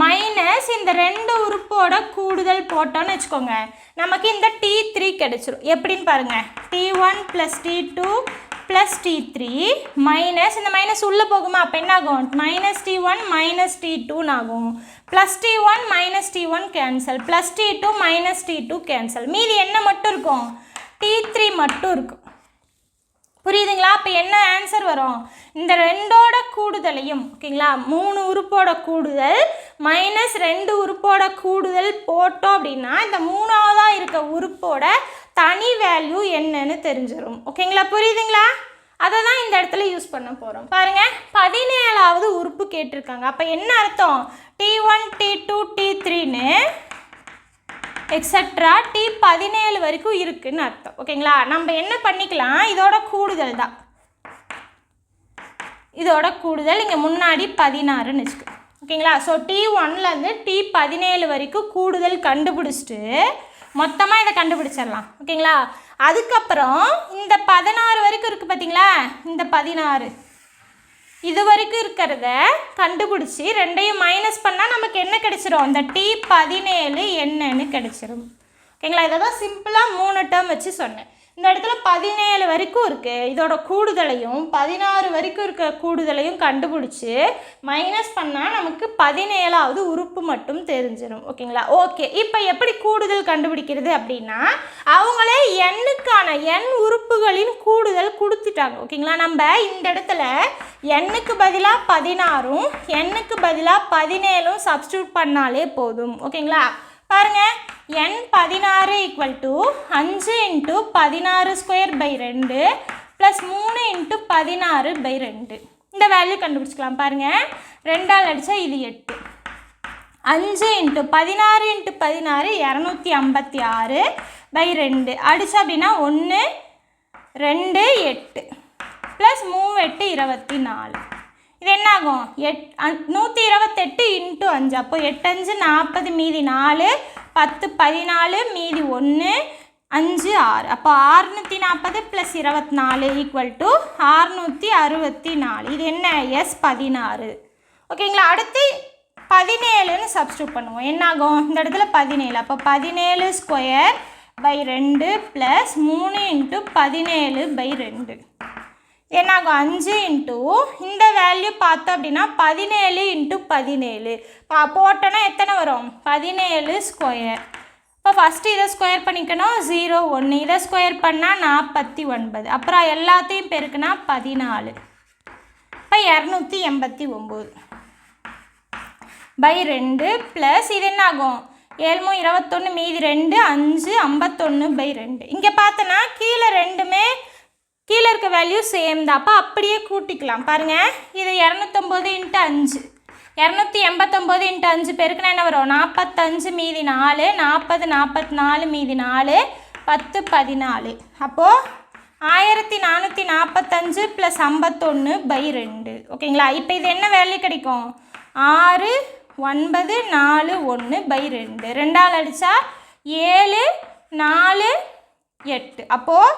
மைனஸ் இந்த 2 உறுப்போட கூடுதல் போட்டோன்னு வச்சுக்கோங்க, நமக்கு இந்த T3 கிடைச்சிரும். எப்படின்னு பாருங்கள். T1 + T2 + T3 மைனஸ் இந்த மைனஸ் உள்ளே போகுமா? அப்போ என்ன ஆகும்? -T1 - T2 ஆகும். +T1 - T1 cancel, +T2 - T2 cancel. மீதி என்ன மட்டும் இருக்கும்? T3 மட்டும் இருக்கும். புரியுதுங்களா? அப்போ என்ன ஆன்சர் வரும்? இந்த 2ஓட கூடுதலையும் ஓகேங்களா 3 உறுப்போட கூடுதல் மைனஸ் 2 உறுப்போட கூடுதல் போட்டோம் அப்படின்னா இந்த 3ஆவதாக இருக்க உறுப்போட தனி வேல்யூ என்னன்னு தெரிஞ்சிடும். ஓகேங்களா? புரியுதுங்களா? அதை தான் இந்த இடத்துல யூஸ் பண்ண போகிறோம். பாருங்கள், 17வது உறுப்பு கேட்டிருக்காங்க. அப்போ என்ன அர்த்தம்? T1 T2 T3ன்னு எக்ஸட்ரா T17 வரைக்கும் இருக்குதுன்னு அர்த்தம். ஓகேங்களா? நம்ம என்ன பண்ணிக்கலாம்? இதோட கூடுதல் தான், இதோட கூடுதல் இங்கே முன்னாடி 16ன்னு வச்சுக்கோங்க. ஓகேங்களா? ஸோ T1லேருந்து T17 வரைக்கும் கூடுதல் கண்டுபிடிச்சிட்டு மொத்தமாக இதை கண்டுபிடிச்சிடலாம். ஓகேங்களா? அதுக்கப்புறம் இந்த 16 வரைக்கும் இருக்குது பார்த்தீங்களா, இந்த 16 இது வரைக்கும் இருக்கிறத கண்டுபிடிச்சி 2ஐயும் மைனஸ் பண்ணால் நமக்கு என்ன கிடைச்சிரும்? இந்த T17 என்னன்னு கிடைச்சிரும். ஓகேங்களா? இதை தான் சிம்பிளாக 3 டேர்ம் வச்சு சொன்னேன். இந்த இடத்துல 17 வரைக்கும் இருக்குது, இதோட கூடுதலையும் 16 வரைக்கும் இருக்க கூடுதலையும் கண்டுபிடிச்சி மைனஸ் பண்ணால் நமக்கு 17வது உறுப்பு மட்டும் தெரிஞ்சிடும். ஓகேங்களா? ஓகே, இப்போ எப்படி கூடுதல் கண்டுபிடிக்கிறது அப்படின்னா அவங்களே n உறுப்புகளின் கூடுதல் கொடுத்துட்டாங்க. ஓகேங்களா? நம்ம இந்த இடத்துல n-க்கு பதிலாக 16ம் n-க்கு பதிலாக 17ம் சப்ஸ்டியூட் பண்ணாலே போதும். ஓகேங்களா? பாருங்கள், n16 = 5 × 16² + 3 × 16/2 இந்த வேல்யூ கண்டுபிடிச்சிக்கலாம். பாருங்கள், 2ஆல் அடித்தா இது 8. 5 × 16 × 16 256/2 அடித்தா அப்படின்னா 1 2 8 + 3 8 24. இது என்ன ஆகும்? 128 × 5. அப்போ 8 5 40, மீதி 4, 10 14, மீதி 1 5 6. அப்போ 640 + 24 = 664. இது என்ன? S16. ஓகேங்களா? அடுத்து 17ன்னு சப்ஸ்டியூட் பண்ணுவோம். என்ன ஆகும்? இந்த இடத்துல 17. அப்போ 17² / 2 + 3 × 17/2 என்னாகும் 5 இன்ட்டு இந்த வேல்யூ பார்த்தோம் அப்படின்னா 17 இன்ட்டு 17 போட்டோன்னா எத்தனை வரும் 17 ஸ்கொயர். இப்போ ஃபஸ்ட்டு இதை ஸ்கொயர் பண்ணிக்கணும் 0 1 இதை ஸ்கொயர் பண்ணால் 49 அப்புறம் எல்லாத்தையும் பெருக்குனா 14 இப்போ 289 பை 2 ப்ளஸ் இது என்ன ஆகும் 7 21 மீதி 2 5 51 பை 2. இங்கே பார்த்தோன்னா கீழே ரெண்டுமே கீழே இருக்க வேல்யூ சேம் தான். அப்போ அப்படியே கூட்டிக்கலாம் பாருங்கள். இது 209 இன்ட்டு 5 289 இன்ட்டு 5 பெருக்குனா என்ன வரும் 45 மீதி 4 40 44 மீதி 4 10 14 அப்போது 1445 ப்ளஸ் 51 பை 2 ஓகேங்களா. இப்போ இது என்ன வேல்யூ கிடைக்கும் 6 9 4 1 பை 2 2ஆல் அடித்தா 7 4 8 அப்போது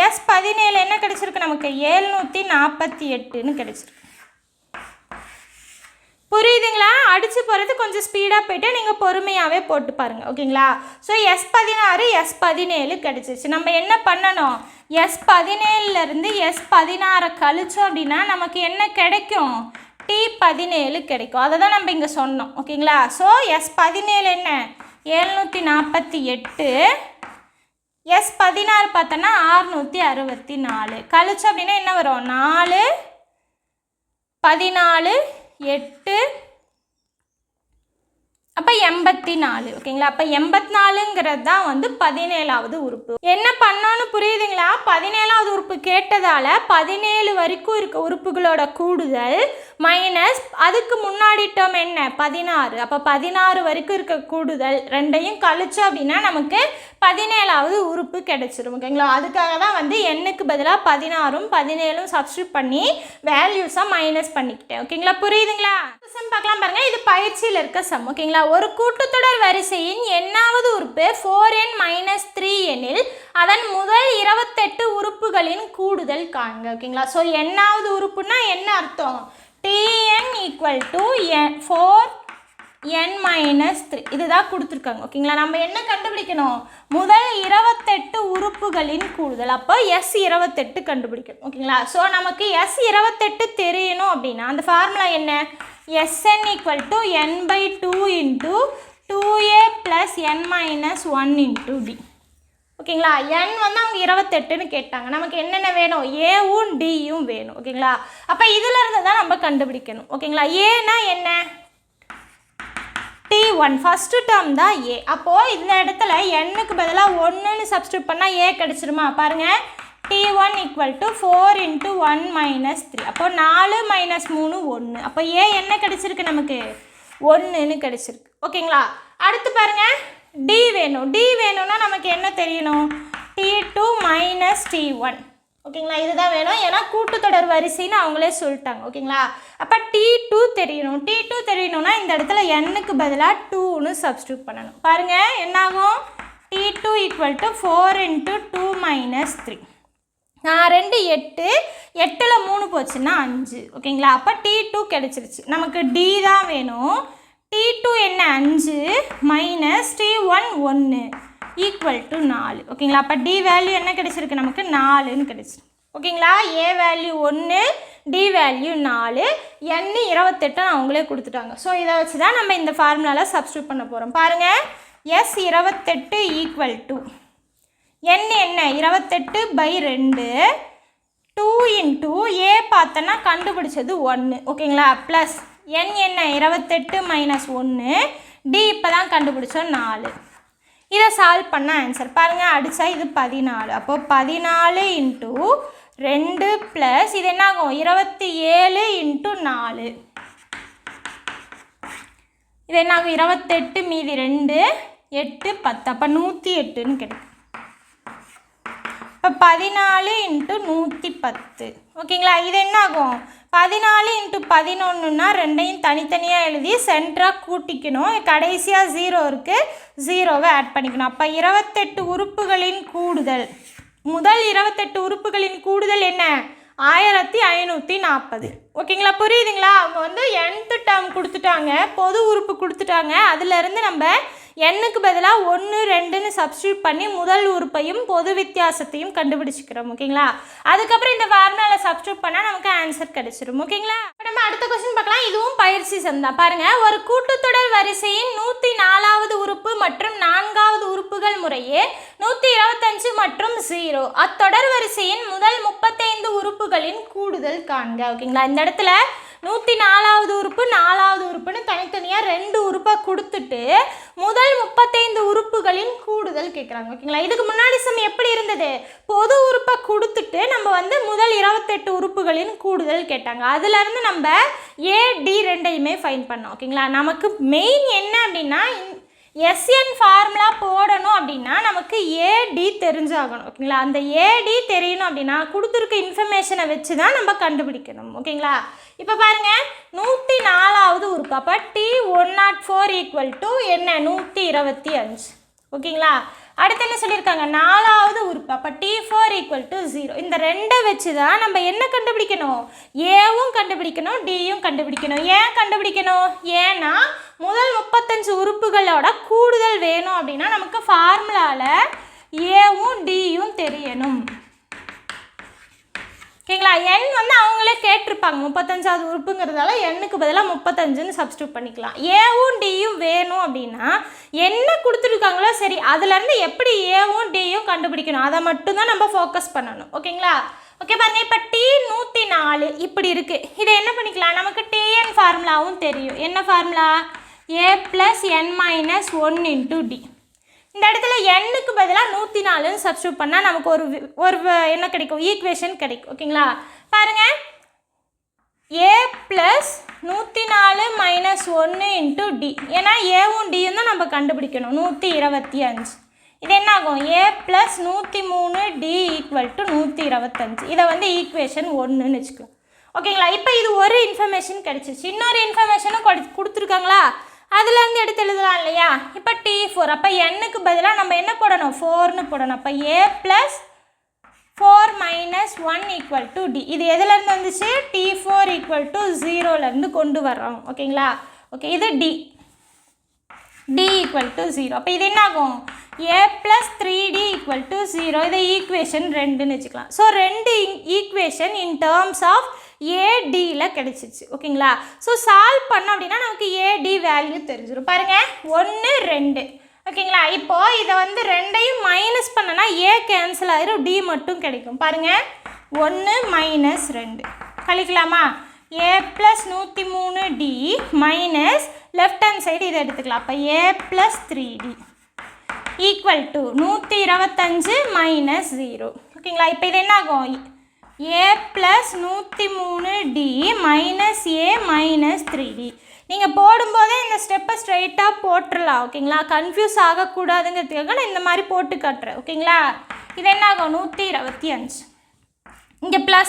S17 என்ன கிடைச்சிருக்கு நமக்கு 748ன்னு கிடைச்சிருக்கு. புரியுதுங்களா? அடித்து போகிறது கொஞ்சம் ஸ்பீடாக போய்ட்டு நீங்கள் பொறுமையாகவே போட்டு பாருங்கள் ஓகேங்களா. ஸோ S16 S17 கிடச்சிருச்சு. நம்ம என்ன பண்ணணும் S17லேருந்து S16 கழிச்சோம் அப்படின்னா நமக்கு என்ன கிடைக்கும் T17 கிடைக்கும். அதை தான் நம்ம இங்கே சொன்னோம் ஓகேங்களா. ஸோ S17 என்ன 748 S16 பார்த்தோன்னா 664 கழிச்சோம் அப்படின்னா என்ன வரும் 4 14 8 அப்போ 84 ஓகேங்களா. அப்போ 84ங்கிறது தான் வந்து 17வது உறுப்பு. என்ன பண்ணோன்னு புரியுதுங்களா? 17வது உறுப்பு கேட்டதால் 17 வரைக்கும் இருக்க உறுப்புகளோட கூடுதல் மைனஸ் அதுக்கு முன்னாடி டேர்ம் என்ன 16 அப்போ 16 வரைக்கும் இருக்க கூடுதல் ரெண்டையும் கழிச்சோம் அப்படின்னா நமக்கு 17வது உறுப்பு கிடைச்சிரும் ஓகேங்களா. அதுக்காக தான் வந்து எண்ணுக்கு பதிலாக 16ம் 17ம் சப்ஸ்டியூட் பண்ணி வேல்யூஸாக மைனஸ் பண்ணிக்கிட்டேன் ஓகேங்களா. புரியுதுங்களா? சம் பார்க்கலாம் பாருங்கள். இது பயிற்சியில் இருக்க சம் ஓகேங்களா. ஒரு கூட்டுத்தொடர் வரிசையின் எண்ணாவது உறுப்பு 4n-3 எனில் அதன் முதல் 28 உறுப்புகளின் கூடுதல் காண்க ஓகேங்களா. ஸோ எண்ணாவது உறுப்புனா என்ன அர்த்தம் Tn = 4n-3 இதுதான் கொடுத்துருக்காங்க ஓகேங்களா. நம்ம என்ன கண்டுபிடிக்கணும் முதல் 28 உறுப்புகளின் கூடுதல். அப்போ S28 கண்டுபிடிக்கணும் ஓகேங்களா. ஸோ நமக்கு S28 தெரியணும் அப்படின்னா அந்த ஃபார்முலா என்ன Sn = n/2 × 2a + n-1 × d ஓகேங்களா. n வந்து அவங்க 28ன்னு கேட்டாங்க. நமக்கு என்னென்ன வேணும் ஏவும் டியும் வேணும் ஓகேங்களா. அப்போ இதிலிருந்து தான் நம்ம கண்டுபிடிக்கணும் ஓகேங்களா. ஏன்னா என்ன T1 ஃபஸ்ட்டு டேர்ம் தான் ஏ. அப்போது இந்த இடத்துல n-க்கு பதிலாக 1ன்னு சப்ஸ்டியூட் பண்ணால் ஏ கிடச்சிருமா பாருங்கள். T1 = 4 × 1 - 3 அப்போ 4 - 3 1 அப்போ ஏ என்ன கிடச்சிருக்கு நமக்கு 1ன்னு கிடச்சிருக்கு ஓகேங்களா. அடுத்து பாருங்கள் டி வேணும். டி வேணும்னா நமக்கு என்ன தெரியணும் T2 - T1 ஓகேங்களா. இதுதான் வேணும் ஏன்னா கூட்டுத்தொடர் வரிசைன்னு அவங்களே சொல்லிட்டாங்க ஓகேங்களா. அப்போ T2 தெரியணும். T2 தெரியணும்னா இந்த இடத்துல n-க்கு பதிலாக 2ன்னு சப்ஸ்டியூட் பண்ணணும். பாருங்கள் என்னாகும் T2 = 4 × 2 - 3 2 8 8ல் 3 போச்சுன்னா 5 ஓகேங்களா. அப்போ T2 கிடச்சிருச்சு. நமக்கு டி தான் வேணும். T2 என்ன 5 - T1 1 = 4 ஓகேங்களா. அப்போ டி வேல்யூ என்ன கிடச்சிருக்கு நமக்கு 4ன்னு கிடச்சிருக்கு ஓகேங்களா. A value 1 D value 4 n 28 அவங்களே கொடுத்துட்டாங்க. ஸோ இதை வச்சு தான் நம்ம இந்த ஃபார்முலாவில் சப்ஸ்டியூட் பண்ண போகிறோம். பாருங்கள் S28 = n என்ன 28/2 2 × a பார்த்தோன்னா கண்டுபிடிச்சது 1 ஓகேங்களா. ப்ளஸ் n என்ன 28 - 1 டி இப்போ தான் கண்டுபிடிச்சோம் 4. இதை சால்வ் பண்ண ஆன்சர் பாருங்கள் அடித்தா இது 14. அப்போது 14 × 2 ப்ளஸ் இது என்ன ஆகும் 27 × 4 இது என்ன ஆகும் 28 மீதி 2 8 10 அப்போ 108ன்னு கிடைக்கும். இப்போ 14 × 110 ஓகேங்களா. இது என்ன ஆகும் 14 × 11ன்னா ரெண்டையும் தனித்தனியாக எழுதி சென்டராக கூட்டிக்கணும். கடைசியாக 0 இருக்குது 0வை ஆட் பண்ணிக்கணும். அப்போ 28 உறுப்புகளின் கூடுதல் முதல் 28 உறுப்புகளின் கூடுதல் என்ன 1540 ஓகேங்களா. புரியுதுங்களா? அவங்க வந்து nth டேர்ம் கொடுத்துட்டாங்க பொது உறுப்பு கொடுத்துட்டாங்க. அதுலேருந்து நம்ம எண்ணுக்கு பதிலாக 1 2ன்னு சப்ஸ்டியூட் பண்ணி முதல் உறுப்பையும் பொது வித்தியாசத்தையும் கண்டுபிடிச்சிக்கிறோம். ஓகேங்களா? அதுக்கப்புறம் இந்த ஃபார்முலாவில் சப்ஸ்டியூட் பண்ணால் நமக்கு ஆன்சர் கிடைச்சிடும். ஓகேங்களா? இப்போ நம்ம அடுத்த கொஸ்டின் பார்க்கலாம். இதுவும் பயிற்சி சந்தா. பாருங்க, ஒரு கூட்டுத்தொடர் வரிசையின் 104வது உறுப்பு மற்றும் 4வது உறுப்புகள் முறையே 125 மற்றும் 0. அத்தொடர் வரிசையின் முதல் 35 உறுப்புகளின் கூடுதல் காண்க. ஓகேங்களா? இந்த இடத்துல 104வது உறுப்பு 4வது உறுப்புன்னு தனித்தனியாக 2 உறுப்பை கொடுத்துட்டு முதல் 35 உறுப்புகளின் கூடுதல் கேட்குறாங்க. ஓகேங்களா? இதுக்கு முன்னாடி சம் எப்படி இருந்தது? பொது உறுப்பை கொடுத்துட்டு நம்ம முதல் 28 உறுப்புகளின் கூடுதல் கேட்டாங்க. அதுலேருந்து நம்ம ஏடி ரெண்டையுமே ஃபைன் பண்ணோம். ஓகேங்களா? நமக்கு மெயின் என்ன அப்படின்னா எஸ்என் ஃபார்முலா போடணும் அப்படின்னா நமக்கு ஏடி தெரிஞ்சாகணும். ஓகேங்களா? அந்த ஏடி தெரியணும் அப்படின்னா கொடுத்துருக்க இன்ஃபர்மேஷனை வச்சு தான் நம்ம கண்டுபிடிக்கணும். ஓகேங்களா? இப்போ பாருங்கள், 104வது உறுப்பு. அப்போ T104 ஈக்குவல் டு என்ன? 125. ஓகேங்களா? அடுத்து என்ன சொல்லியிருக்காங்க? 4வது உறுப்பு. அப்போ T4 ஈக்குவல் டு 0. இந்த ரெண்டை வச்சு தான் நம்ம என்ன கண்டுபிடிக்கணும்? ஏவும் கண்டுபிடிக்கணும், டியும் கண்டுபிடிக்கணும். ஏன் கண்டுபிடிக்கணும்? ஏன்னா முதல் 35 உறுப்புகளோட கூடுதல் வேணும் அப்படின்னா நமக்கு ஃபார்முலாவில் ஏவும் டியும் தெரியணும். ஓகேங்களா? எண் அவங்களே கேட்டிருப்பாங்க 35வது உறுப்புங்கிறதால எண்ணுக்கு பதிலாக 35ன்னு சப்ஸ்டியூட் பண்ணிக்கலாம். ஏவும் டியும் வேணும் அப்படின்னா என்ன கொடுத்துருக்காங்களோ சரி, அதுலேருந்து எப்படி ஏவும் டியும் கண்டுபிடிக்கணும் அதை மட்டும்தான் நம்ம ஃபோக்கஸ் பண்ணணும். ஓகேங்களா? ஓகே பாருங்க, இப்போ T104 இப்படி இருக்குது. இதை என்ன பண்ணிக்கலாம்? நமக்கு டிஎன் ஃபார்முலாவும் தெரியும். என்ன ஃபார்முலா? a + n - 1 × d. இந்த இடத்துல எண்ணுக்கு பதிலாக 104ன்னு சப்ஸ்டியூட் பண்ணால் நமக்கு ஒரு என்ன கிடைக்கும்? ஈக்குவேஷன் கிடைக்கும். ஓகேங்களா? பாருங்கள், a + 104 - 1 × d. ஏன்னா ஏவும் டியும் தான் நம்ம கண்டுபிடிக்கணும். 125. இது என்ன ஆகும்? a + 103 d = 125. இதை ஈக்குவேஷன் 1ன்னு வச்சுக்கலாம். ஓகேங்களா? இப்போ இது ஒரு இன்ஃபர்மேஷன் கிடைச்சிச்சு. இன்னொரு இன்ஃபர்மேஷனும் கொடுத்துருக்காங்களா? அதுலேருந்து எடுத்து எழுதலாம் இல்லையா? இப்போ T4. அப்போ எண்ணுக்கு பதிலாக நம்ம என்ன போடணும்? 4ன்னு போடணும். அப்போ a + 4 - 1 = d. இது எதுலேருந்து வந்துச்சு? T4 = 0லேருந்து கொண்டு வர்றோம். ஓகேங்களா? ஓகே, இது d. d = 0. அப்போ இது என்ன ஆகும்? a + 3d = 0. இதை ஈக்குவேஷன் 2ன்னு வச்சுக்கலாம். So 2 equation in terms of ஏடியில் கிடச்சிச்சு. ஓகேங்களா? ஸோ சால்வ் பண்ணோம் அப்படின்னா நமக்கு ஏடி வேல்யூ தெரிஞ்சிடும். பாருங்கள், 1 2. ஓகேங்களா? இப்போது இதை ரெண்டையும் மைனஸ் பண்ணனா ஏ கேன்சல் ஆயிரும், டி மட்டும் கிடைக்கும். பாருங்கள், 1 - 2 கழிக்கலாமா? a + 103d minus left hand side இதை எடுத்துக்கலாம். அப்போ a + 3d = 125 - 0. ஓகேங்களா? இப்போ இது என்ன ஆகும்? a + 103d - a - 3d. நீங்கள் போடும்போதே இந்த ஸ்டெப்பை ஸ்ட்ரைட்டாக போட்டுடலாம். ஓகேங்களா? கன்ஃபியூஸ் ஆகக்கூடாதுங்கிறதுக்காக நான் இந்த மாதிரி போட்டு காட்டுறேன். ஓகேங்களா? இது என்ன ஆகும்? 125. இங்கே +a -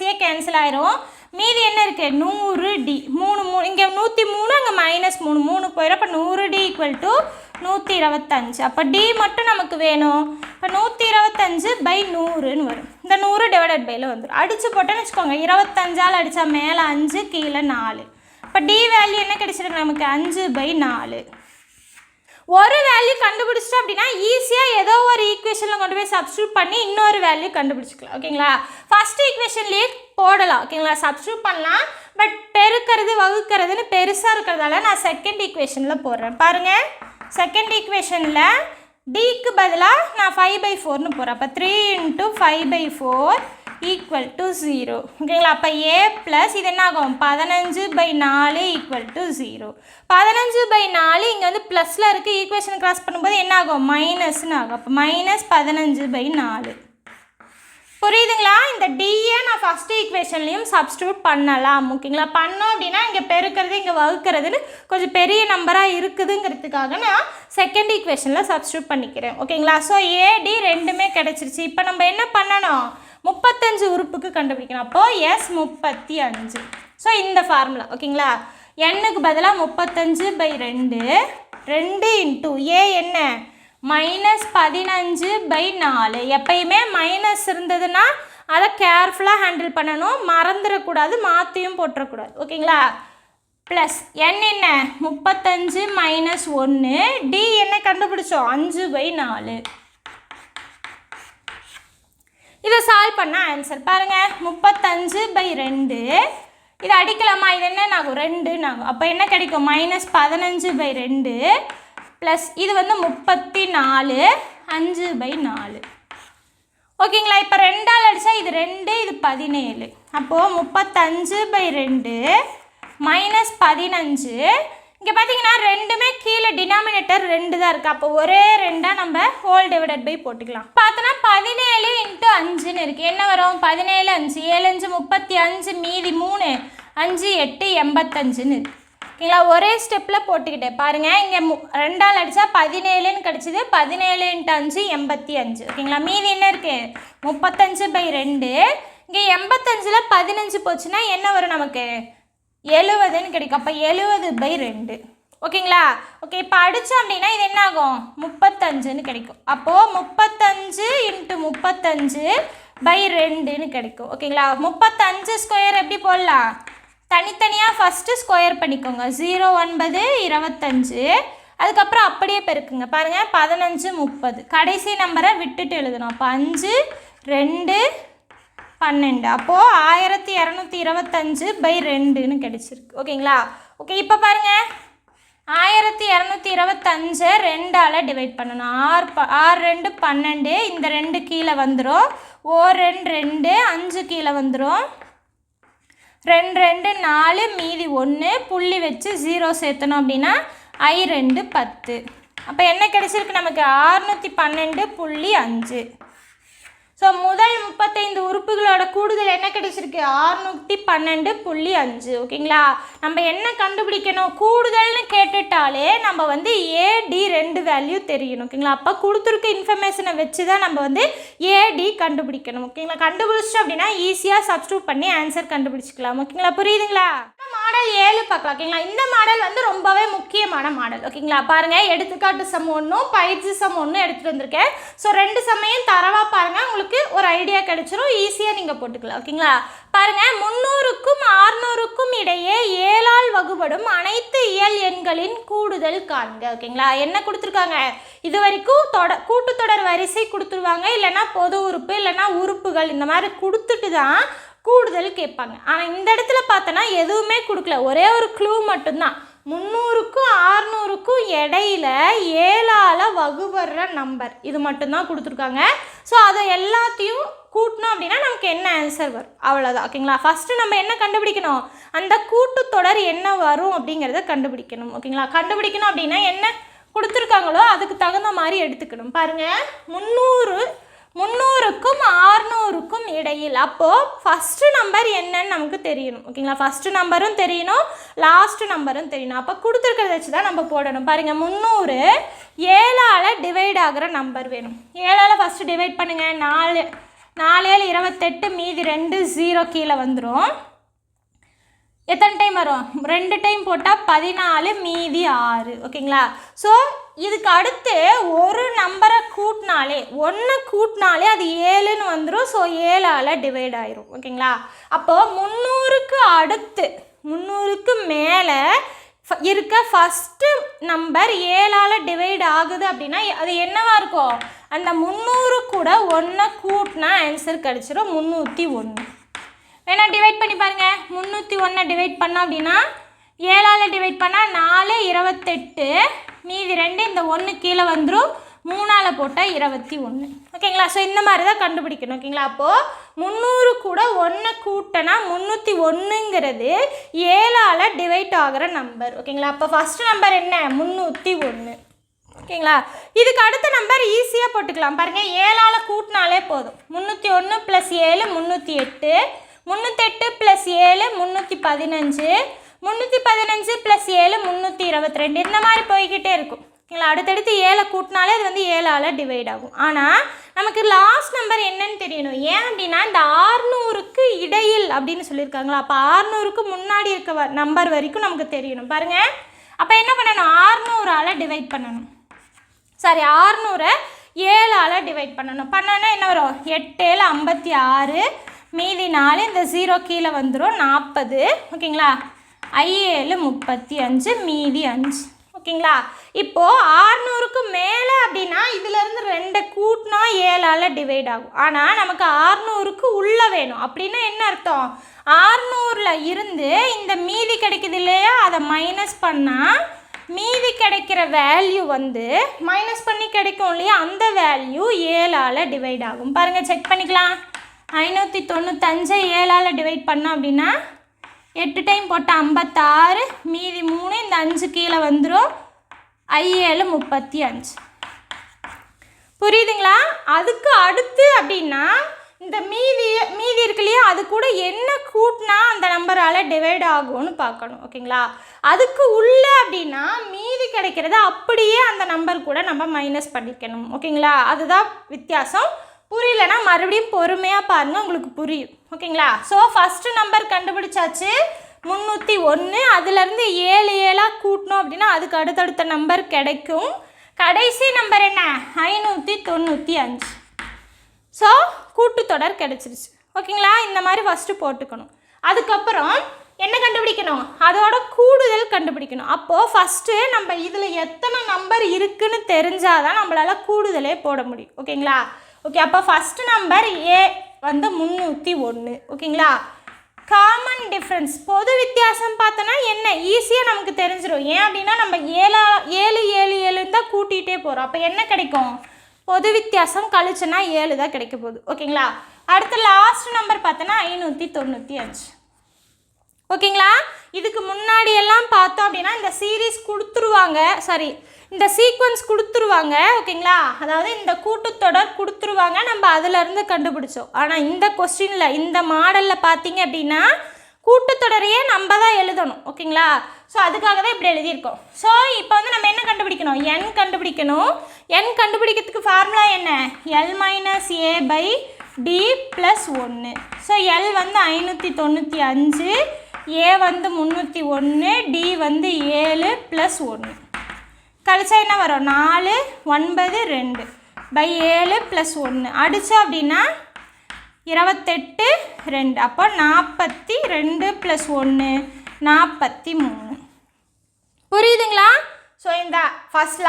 a கேன்சல் ஆயிரும். மீதி என்ன இருக்குது? 100d. 3 இங்கே 103, அங்கே -3 3 போயிடும். அப்போ 100d = 125. அப்போ d மட்டும் நமக்கு வேணும். இப்போ 125/100ன்னு வரும். இந்த 100 / பையில் வந்துடும். அடித்து போட்டோன்னு வச்சுக்கோங்க. 25ஆல் அடித்தா மேலே 5 கீழே 4. இப்போ d வேல்யூ என்ன கிடைச்சிருக்கு நமக்கு? 5/4. ஒரு வேல்யூ கண்டுபிடிச்சிட்டோம் அப்படின்னா ஈஸியாக ஏதோ ஒரு ஈக்குவேஷனில் கொண்டு போய் சப்ஸ்டியூட் பண்ணி இன்னொரு வேல்யூ கண்டுபிடிச்சிக்கலாம். ஓகேங்களா? ஃபஸ்ட் ஈக்குவேஷன்லேயே போடலாம். ஓகேங்களா? சப்ஸ்டியூட் பண்ணலாம். பட் பெருக்கிறது வகுக்கிறதுன்னு பெருசாக இருக்கிறதால நான் செகண்ட் ஈக்குவேஷனில் போடுறேன். பாருங்கள், செகண்ட் ஈக்குவேஷனில் டிக்கு பதிலாக நான் 5/4ன்னு போடுறேன். அப்போ 3 × 5/4 = 0. ஓகேங்களா? அப்போ a + இது என்ன ஆகும்? 15/4 = 0. 15/4 இங்கே ப்ளஸில் இருக்குது. ஈக்குவேஷன் கிராஸ் பண்ணும்போது என்ன ஆகும்? மைனஸ்ன்னு ஆகும். அப்போ -15/4. புரியுதுங்களா? இந்த டிஏ நான் ஃபஸ்ட்டு ஈக்குவேஷன்லேயும் சப்ஸ்டியூட் பண்ணலாம். ஓகேங்களா? பண்ணோம் அப்படின்னா இங்கே பெருக்கிறது இங்கே வகுக்கிறதுன்னு கொஞ்சம் பெரிய நம்பராக இருக்குதுங்கிறதுக்காக நான் செகண்ட் ஈக்குவேஷனில் சப்ஸ்டியூட் பண்ணிக்கிறேன். ஓகேங்களா? ஸோ ஏடி ரெண்டுமே கிடச்சிருச்சு. இப்போ நம்ம என்ன பண்ணணும்? 35 உறுப்புக்கு கண்டுபிடிக்கணும். அப்போது S35. ஸோ இந்த ஃபார்முலா. ஓகேங்களா? எண்ணுக்கு பதிலாக 35/2 2 × a என்ன? -15/4. எப்பயுமே மைனஸ் இருந்ததுன்னா அதை கேர்ஃபுல்லாக ஹேண்டில் பண்ணணும். மறந்துடக்கூடாது, மாற்றியும் போட்டுறக்கூடாது. ஓகேங்களா? ப்ளஸ் n என்ன 35 மைனஸ் 1, டி என்ன கண்டுபிடிச்சோம் 5/4. இதை சால்வ் பண்ணால் ஆன்சர் பாருங்கள் 35/2. இதை அடிக்கலாமா? இது என்ன ஆகும் 2 ஆகும். அப்போ என்ன கிடைக்கும் -15/2 ப்ளஸ் இது வந்து 34 5/4. ஓகேங்களா? இப்போ 2ஆல் அடித்தா இது 2 இது 17. அப்போது 35/2 மைனஸ் 15. இங்கே பார்த்தீங்கன்னா ரெண்டுமே கீழே டினாமினேட்டர் 2 தான் இருக்குது. அப்போ ஒரே 2ஆக நம்ம ஹோல் டிவைடட் பை போட்டுக்கலாம். பார்த்தோன்னா 17 × 5ன்னு இருக்குது. என்ன வரும் 17 5 7 5 35 மீதி 3 5 8 85ன்னு இருக்குது. ஓகேங்களா? ஒரே ஸ்டெப்பில் போட்டுக்கிட்டேன் பாருங்கள். இங்கே 2ஆல் அடித்தா 17ன்னு கிடச்சிது. 17 × 5 85. ஓகேங்களா? மீதி என்ன இருக்குது 35/2. இங்கே 85ல் 15 போச்சுன்னா என்ன வரும் நமக்கு 70ன்னு கிடைக்கும். அப்போ 70/2. ஓகேங்களா? ஓகே, இப்போ அடித்தோம் அப்படின்னா இது என்ன ஆகும் 35ன்னு கிடைக்கும். அப்போது 35 × 35/2ன்னு கிடைக்கும். ஓகேங்களா? 35 ஸ்கொயர் எப்படி போடலாம்? தனித்தனியாக ஃபஸ்ட்டு ஸ்கொயர் பண்ணிக்கோங்க. 0 9 25. அதுக்கப்புறம் அப்படியே பெருக்குங்க. பாருங்கள் 15 30. கடைசி நம்பரை விட்டுட்டு எழுதணும். அப்போ 5 2 12. அப்போது 1225/2ன்னு கிடைச்சிருக்கு. ஓகேங்களா? ஓகே, இப்போ பாருங்கள் 1225 2ஆல் டிவைட் பண்ணணும். 6 2 12. இந்த 2 கீழே வந்துடும். 2 2 5 கீழே வந்துடும். 2 2 4 மீதி 1 புள்ளி வச்சு 0 சேர்த்தணும் அப்படின்னா I2 10. அப்போ என்ன கிடைச்சிருக்கு நமக்கு 612.5. ஸோ முதல் 35 உறுப்புகளோட கூடுதல் என்ன கிடைச்சிருக்கு 612.5. ஓகேங்களா? நம்ம என்ன கண்டுபிடிக்கணும் கூடுதல்னு கேட்டுட்டாலே நம்ம வந்து ஏடி 2 வேல்யூ தெரியணும். ஓகேங்களா? அப்போ கொடுத்துருக்க இன்ஃபர்மேஷனை வச்சு தான் நம்ம வந்து ஏடி கண்டுபிடிக்கணும். ஓகேங்களா? கண்டுபிடிச்சோம் அப்படின்னா ஈஸியாக சப்ஸ்டியூட் பண்ணி ஆன்சர் கண்டுபிடிச்சிக்கலாம். ஓகேங்களா? புரியுதுங்களா? மாடல் 7 பார்க்கலாம். ஓகேங்களா? இந்த மாடல் வந்து ரொம்பவே முக்கியமான மாடல். ஓகேங்களா? பாருங்கள், எடுத்துக்காட்டு சம் 1 பயிற்சி சம் 1 எடுத்துகிட்டு வந்திருக்கேன். ஸோ 2 சமையும் தரவாக பாருங்கள், உங்களுக்கு ஒரு ஐடியா கிடைச்சிரும். ஈஸியாக நீங்கள் போட்டுக்கலாம். ஓகேங்களா? பாருங்கள், 300க்கும் 600க்கும் இடையே 7ஆல் வகுபடும் அனைத்து இயல் எண்களின் கூடுதல் காண்க. ஓகேங்களா? என்ன கொடுத்துருக்காங்க இது வரைக்கும் கூட்டுத்தொடர் வரிசை கொடுத்துருவாங்க, இல்லைன்னா பொது உறுப்பு இல்லைன்னா உறுப்புகள் இந்த மாதிரி கொடுத்துட்டு தான் கூடுதல் கேட்பாங்க. ஆனால் இந்த இடத்துல பார்த்தோன்னா எதுவுமே கொடுக்கல, ஒரே ஒரு க்ளூ மட்டும்தான். 300க்கும் 600க்கும் இடையில 7ஆல் வகுபடுற நம்பர் இது மட்டும்தான் கொடுத்துருக்காங்க. ஸோ அதை எல்லாத்தையும் கூட்டணும் அப்படின்னா நமக்கு என்ன ஆன்சர் வரும் அவ்வளோதான். ஓகேங்களா? ஃபஸ்ட்டு நம்ம என்ன கண்டுபிடிக்கணும் அந்த கூட்டுத்தொடர் என்ன வரும் அப்படிங்கிறத கண்டுபிடிக்கணும். ஓகேங்களா? கண்டுபிடிக்கணும் அப்படின்னா என்ன கொடுத்துருக்காங்களோ அதுக்கு தகுந்த மாதிரி எடுத்துக்கணும். பாருங்கள், 300க்கும் 600க்கும் இடையில். அப்போது ஃபஸ்ட்டு நம்பர் என்னன்னு நமக்கு தெரியணும். ஓகேங்களா? ஃபஸ்ட்டு நம்பரும் தெரியணும், லாஸ்ட்டு நம்பரும் தெரியணும். அப்போ கொடுத்துருக்கிறத வச்சு தான் நம்ம போடணும். பாருங்கள், 300 7ஆல் டிவைட் ஆகிற நம்பர் வேணும். 7ஆல் ஃபஸ்ட்டு டிவைட் பண்ணுங்கள். 4 7 28 மீதி 2 0 கீழே வந்துடும். எத்தனை டைம் வரும் 2 டைம் போட்டால் 14 மீதி 6. ஓகேங்களா? ஸோ இதுக்கு அடுத்து ஒரு நம்பரை கூட்டினாலே 1 கூட்டினாலே அது 7ன்னு வந்துடும். ஸோ 7ஆல் டிவைட் ஆயிரும். ஓகேங்களா? அப்போது 300க்கு அடுத்து 300க்கு மேலே இருக்க ஃபஸ்ட்டு நம்பர் 7ஆல் டிவைட் ஆகுது அப்படின்னா அது என்னவா இருக்கும் அந்த 300 கூட 1 கூட்டினா ஆன்சர் கிடச்சிரும் 301. வேணா டிவைட் பண்ணி பாருங்கள். 301 டிவைட் பண்ணோம் அப்படின்னா 7ஆல் டிவைட் பண்ணால் 4 28 மீதி 2 இந்த 1 கீழே வந்துடும். 3ஆல் போட்டால் 21. ஓகேங்களா? ஸோ இந்த மாதிரி தான் கண்டுபிடிக்கணும். ஓகேங்களா? அப்போது 300 கூட 1 கூட்டினா 301ங்கிறது 7ஆல் டிவைட் ஆகிற நம்பர். ஓகேங்களா? அப்போ ஃபஸ்ட்டு நம்பர் என்ன 301. ஓகேங்களா? இதுக்கு அடுத்த நம்பர் ஈஸியாக போட்டுக்கலாம். பாருங்கள், 7ஆல் கூட்டினாலே போதும். 301 + 7 308, 308 + 7 315, 315 + 7 322. இந்த மாதிரி போய்கிட்டே இருக்கும். ஓகேங்களா? அடுத்தடுத்து 7 கூட்டினாலே அது வந்து 7ஆல் டிவைட் ஆகும். ஆனால் நமக்கு லாஸ்ட் நம்பர் என்னன்னு தெரியணும். ஏன் அப்படின்னா இந்த 600க்கு இடையில் அப்படின்னு சொல்லியிருக்காங்களா, அப்போ 600க்கு முன்னாடி இருக்க நம்பர் வரைக்கும் நமக்கு தெரியணும். பாருங்கள், அப்போ என்ன பண்ணணும் 600ஆல் டிவைட் பண்ணணும். சாரி, 600 7ஆல் டிவைட் பண்ணணும். பண்ணோன்னா என்ன வரும் 8 7 56 மீதி 4 இந்த 0 கீழே வந்துடும் 40. ஓகேங்களா? I7 35 மீதி 5. ஓகேங்களா? இப்போது 600க்கு மேலே அப்படின்னா இதிலேருந்து 2 கூட்டினா 7ஆல் டிவைட் ஆகும். ஆனால் நமக்கு 600க்கு உள்ளே வேணும். அப்படின்னா என்ன அர்த்தம்? 600ல் இருந்து இந்த மீதி கிடைக்குது இல்லையா, அதை மைனஸ் பண்ணால் மீதி கிடைக்கிற வேல்யூ வந்து மைனஸ் பண்ணி கிடைக்கும் இல்லையா, அந்த வேல்யூ 7ஆல் டிவைட் ஆகும். பாருங்கள், செக் பண்ணிக்கலாம். 595 7ஆல் டிவைட் பண்ணோம் அப்படின்னா 8 டைம் போட்டால் 56, மீதி 3, இந்த 5 கீழே வந்துடும். I7 35. புரியுதுங்களா? அதுக்கு அடுத்து அப்படின்னா இந்த மீதி இருக்கு இல்லையா, அது கூட என்ன கூட்டினா அந்த நம்பரால் டிவைட் ஆகும்னு பார்க்கணும். ஓகேங்களா? அதுக்கு உள்ள அப்படின்னா மீதி கிடைக்கிறத அப்படியே அந்த நம்பர் கூட நம்ம மைனஸ் பண்ணிக்கணும். ஓகேங்களா? அதுதான் வித்தியாசம். புரியலன்னா மறுபடியும் பொறுமையாக பாருங்கள், உங்களுக்கு புரியும். ஓகேங்களா? ஸோ ஃபஸ்ட்டு நம்பர் கண்டுபிடிச்சாச்சு 301. அதுலேருந்து 7 7ஆக கூட்டணும் அப்படின்னா அதுக்கு அடுத்தடுத்த நம்பர் கிடைக்கும். கடைசி நம்பர் என்ன? 595. ஸோ கூட்டுத்தொடர் கிடச்சிருச்சு. ஓகேங்களா? இந்த மாதிரி ஃபஸ்ட்டு போட்டுக்கணும். அதுக்கப்புறம் என்ன கண்டுபிடிக்கணும்? அதோட கூடுதல் கண்டுபிடிக்கணும். அப்போது ஃபஸ்ட்டு நம்ம இதில் எத்தனை நம்பர் இருக்குதுன்னு தெரிஞ்சால் தான் நம்மளால் கூடுதலே போட முடியும். ஓகேங்களா? ஓகே, அப்போ ஃபஸ்ட்டு நம்பர் ஏ வந்து 301. ஓகேங்களா? காமன் டிஃப்ரென்ஸ், பொது வித்தியாசம் பார்த்தோன்னா என்ன ஈஸியாக நமக்கு தெரிஞ்சிடும். ஏன் அப்படின்னா நம்ம 7 7 7 தான் கூட்டிகிட்டே போகிறோம். அப்போ என்ன கிடைக்கும்? பொது வித்தியாசம் கழிச்சுன்னா 7 தான் கிடைக்க போகுது. ஓகேங்களா? அடுத்த லாஸ்ட் நம்பர் பார்த்தோன்னா 595. ஓகேங்களா? இதுக்கு முன்னாடி எல்லாம் பார்த்தோம் அப்படின்னா இந்த சீரீஸ் கொடுத்துருவாங்க, சாரி இந்த சீக்வன்ஸ் கொடுத்துருவாங்க. ஓகேங்களா? அதாவது இந்த கூட்டுத்தொடர் கொடுத்துருவாங்க, நம்ம அதிலேருந்து கண்டுபிடிச்சோம். ஆனால் இந்த கொஸ்டினில் இந்த மாடலில் பார்த்தீங்க அப்படின்னா கூட்டுத்தொடரையே நம்ம தான் எழுதணும். ஓகேங்களா? ஸோ அதுக்காக தான் இப்படி எழுதியிருக்கோம். ஸோ இப்போ வந்து நம்ம என்ன கண்டுபிடிக்கணும்? n கண்டுபிடிக்கணும். n கண்டுபிடிக்கிறதுக்கு ஃபார்முலா என்ன? L-A/D + 1. ஸோ L வந்து 595, A வந்து 301, D வந்து 7 + 1. கழிச்சா என்ன வரும்? 4 9 2 7 + 1 அடித்தா அப்படின்னா 28 2. அப்போ 42 + 1 43. புரியுதுங்களா? ஸோ இந்த